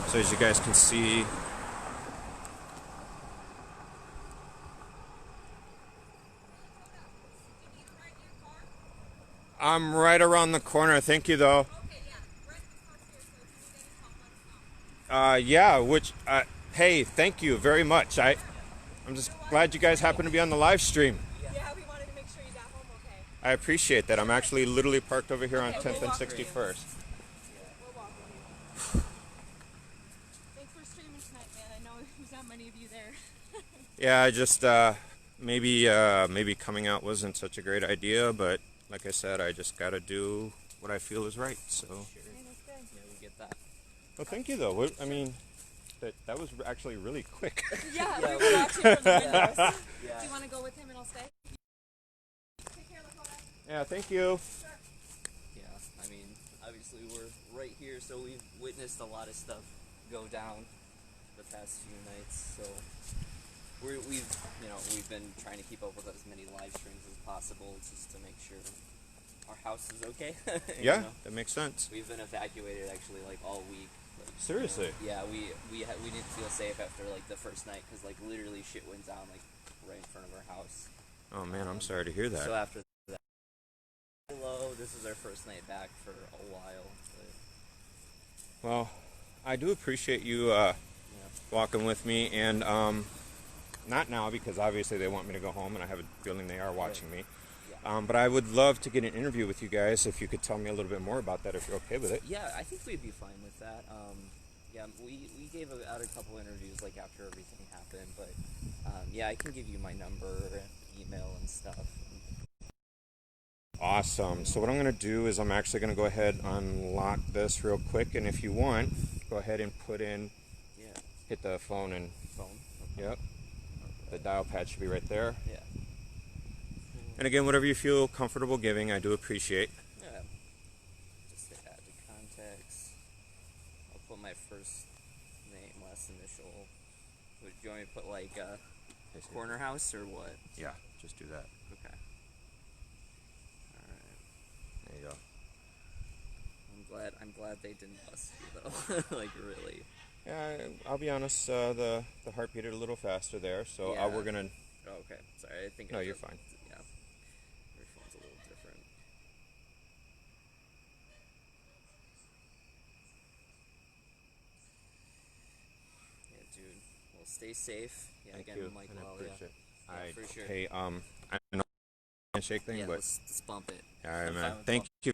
So as you guys can see, I'm right around the corner. Thank you, though. Yeah, hey, thank you very much. I'm just glad you guys happen to be on the live stream. Yeah, we wanted to make sure you got home okay. I appreciate that. I'm actually literally parked over here on 10th and 61st. We'll walk with you. Thanks for streaming tonight, man. I know there's not many of you there. Yeah, I just maybe coming out wasn't such a great idea, but like I said, I just gotta do what I feel is right. So. Yeah, we get that. Well, thank you though. I mean, that was actually really quick. Yeah, we were watching from the windows. Do you want to go with him and I'll stay? Take care, Lakota. Yeah, thank you. Yeah, I mean, obviously we're right here, so we've witnessed a lot of stuff go down the past few nights. So we've been trying to keep up with as many live streams as possible, just to make sure our house is okay. Yeah, that makes sense. We've been evacuated actually like all week. Like, seriously? Yeah, we didn't feel safe after like the first night because like literally shit went down like right in front of our house. Oh man, I'm sorry to hear that. So after that, hello, this is our first night back for a while. But... Well, I do appreciate you walking with me, and not now because obviously they want me to go home, and I have a feeling they are watching me. But I would love to get an interview with you guys if you could tell me a little bit more about that, if you're okay with it. Yeah, I think we'd be fine with that. Yeah, we gave out a couple interviews like after everything happened, but yeah, I can give you my number and email and stuff. Awesome. So what I'm going to do is I'm actually going to go ahead and unlock this real quick, and if you want, go ahead and put in, hit the phone and... Phone? Okay. Yep. The dial pad should be right there. Yeah. And again, whatever you feel comfortable giving, I do appreciate. Yeah. Just add to contacts. I'll put my first name, last initial. Do you want me to put like corner house or what? Yeah, just do that. Okay. Alright. There you go. I'm glad they didn't bust you though. Like really. Yeah, I'll be honest, the heart beat a little faster there, so Yeah. we're gonna... Oh, okay. Sorry, I think... No, you're fine. Yeah. Your phone's a little different. Yeah, dude. Well, stay safe. Yeah, Thank again, you. Mike And I Lowell, appreciate yeah. it. For sure. Hey, I know handshake thing, Yeah, but... let's bump it. All right, I'm man. fine with Thank you.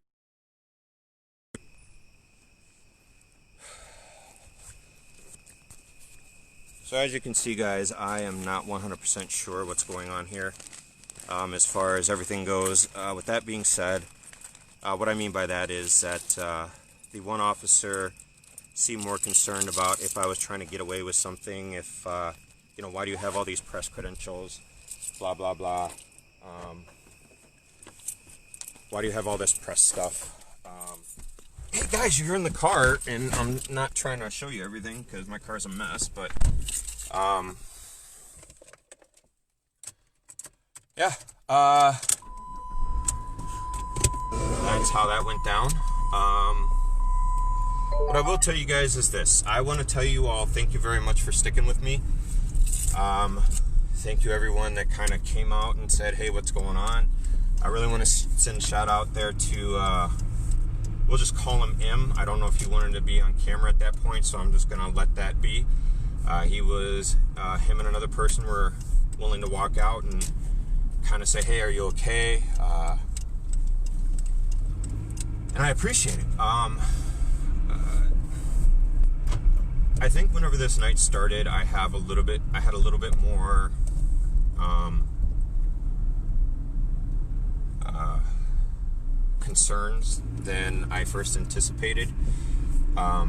So as you can see, guys, I am not 100% sure what's going on here as far as everything goes. With that being said, what I mean by that is that the one officer seemed more concerned about if I was trying to get away with something, if, you know, why do you have all these press credentials, blah, blah, blah. Why do you have all this press stuff? Hey guys, you're in the car, and I'm not trying to show you everything because my car's a mess, but yeah, that's how that went down. What I will tell you guys is this. I want to tell you all thank you very much for sticking with me. Thank you everyone that kind of came out and said, hey, what's going on? I really want to send a shout out there to we'll just call him M. I don't know if he wanted to be on camera at that point, so I'm just going to let that be. He was, him and another person were willing to walk out and kind of say, hey, are you okay? And I appreciate it. I think whenever this night started, I had a little bit more, concerns than I first anticipated. I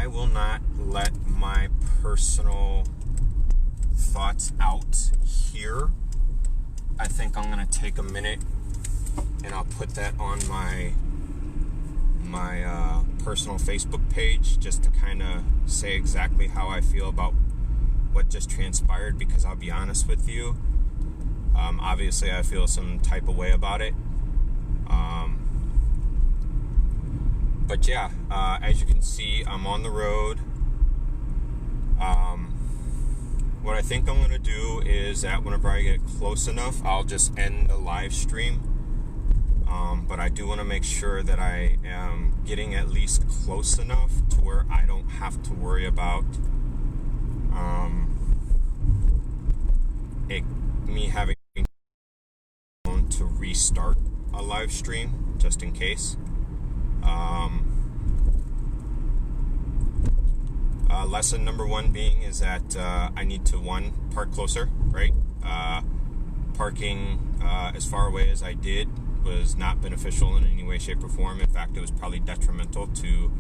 will not let my personal thoughts out here. I think I'm gonna take a minute and I'll put that on my personal Facebook page just to kind of say exactly how I feel about what just transpired, because I'll be honest with you, obviously I feel some type of way about it, But yeah, as you can see, I'm on the road. What I think I'm going to do is that whenever I get close enough, I'll just end the live stream. But I do want to make sure that I am getting at least close enough to where I don't have to worry about me having to restart a live stream just in case. Lesson number one being is that I need to, one, park closer, right? Parking as far away as I did was not beneficial in any way, shape, or form. In fact, it was probably detrimental to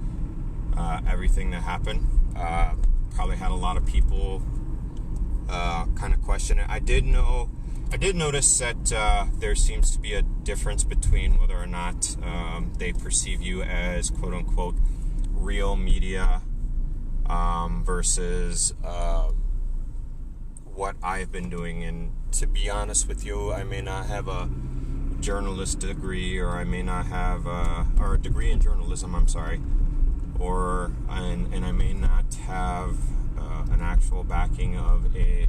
everything that happened. Probably had a lot of people kind of question it. I did notice that there seems to be a difference between whether or not they perceive you as quote unquote real media versus what I've been doing. And to be honest with you, I may not have a journalist degree, or I may not have or a degree in journalism, I'm sorry, and I may not have an actual backing of a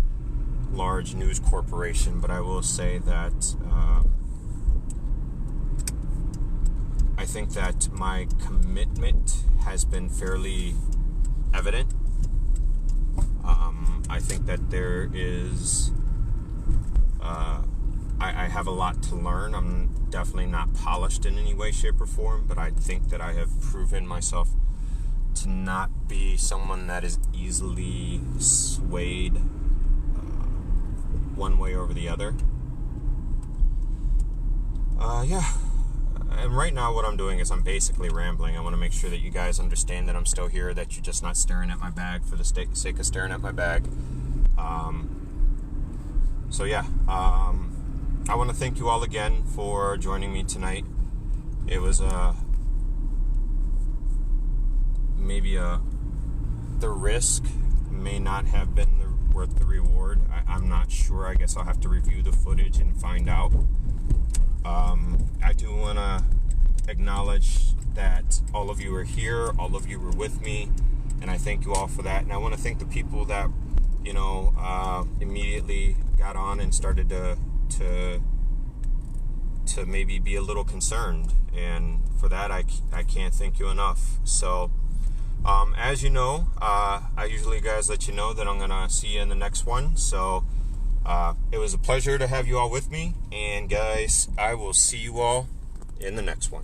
large news corporation, but I will say that I think that my commitment has been fairly evident. I think that there is I have a lot to learn. I'm definitely not polished in any way, shape, or form, but I think that I have proven myself to not be someone that is easily swayed one way over the other. Yeah. And right now what I'm doing is I'm basically rambling. I want to make sure that you guys understand that I'm still here, that you're just not staring at my bag for the sake of staring at my bag. So yeah, I want to thank you all again for joining me tonight. It was the risk may not have been worth the reward. I'm not sure. I guess I'll have to review the footage and find out. I do want to acknowledge that all of you are here, all of you were with me, and I thank you all for that. And I want to thank the people that, you know, immediately got on and started to maybe be a little concerned, and for that I can't thank you enough. So as you know, I usually guys let you know that I'm gonna see you in the next one. So it was a pleasure to have you all with me, and guys, I will see you all in the next one.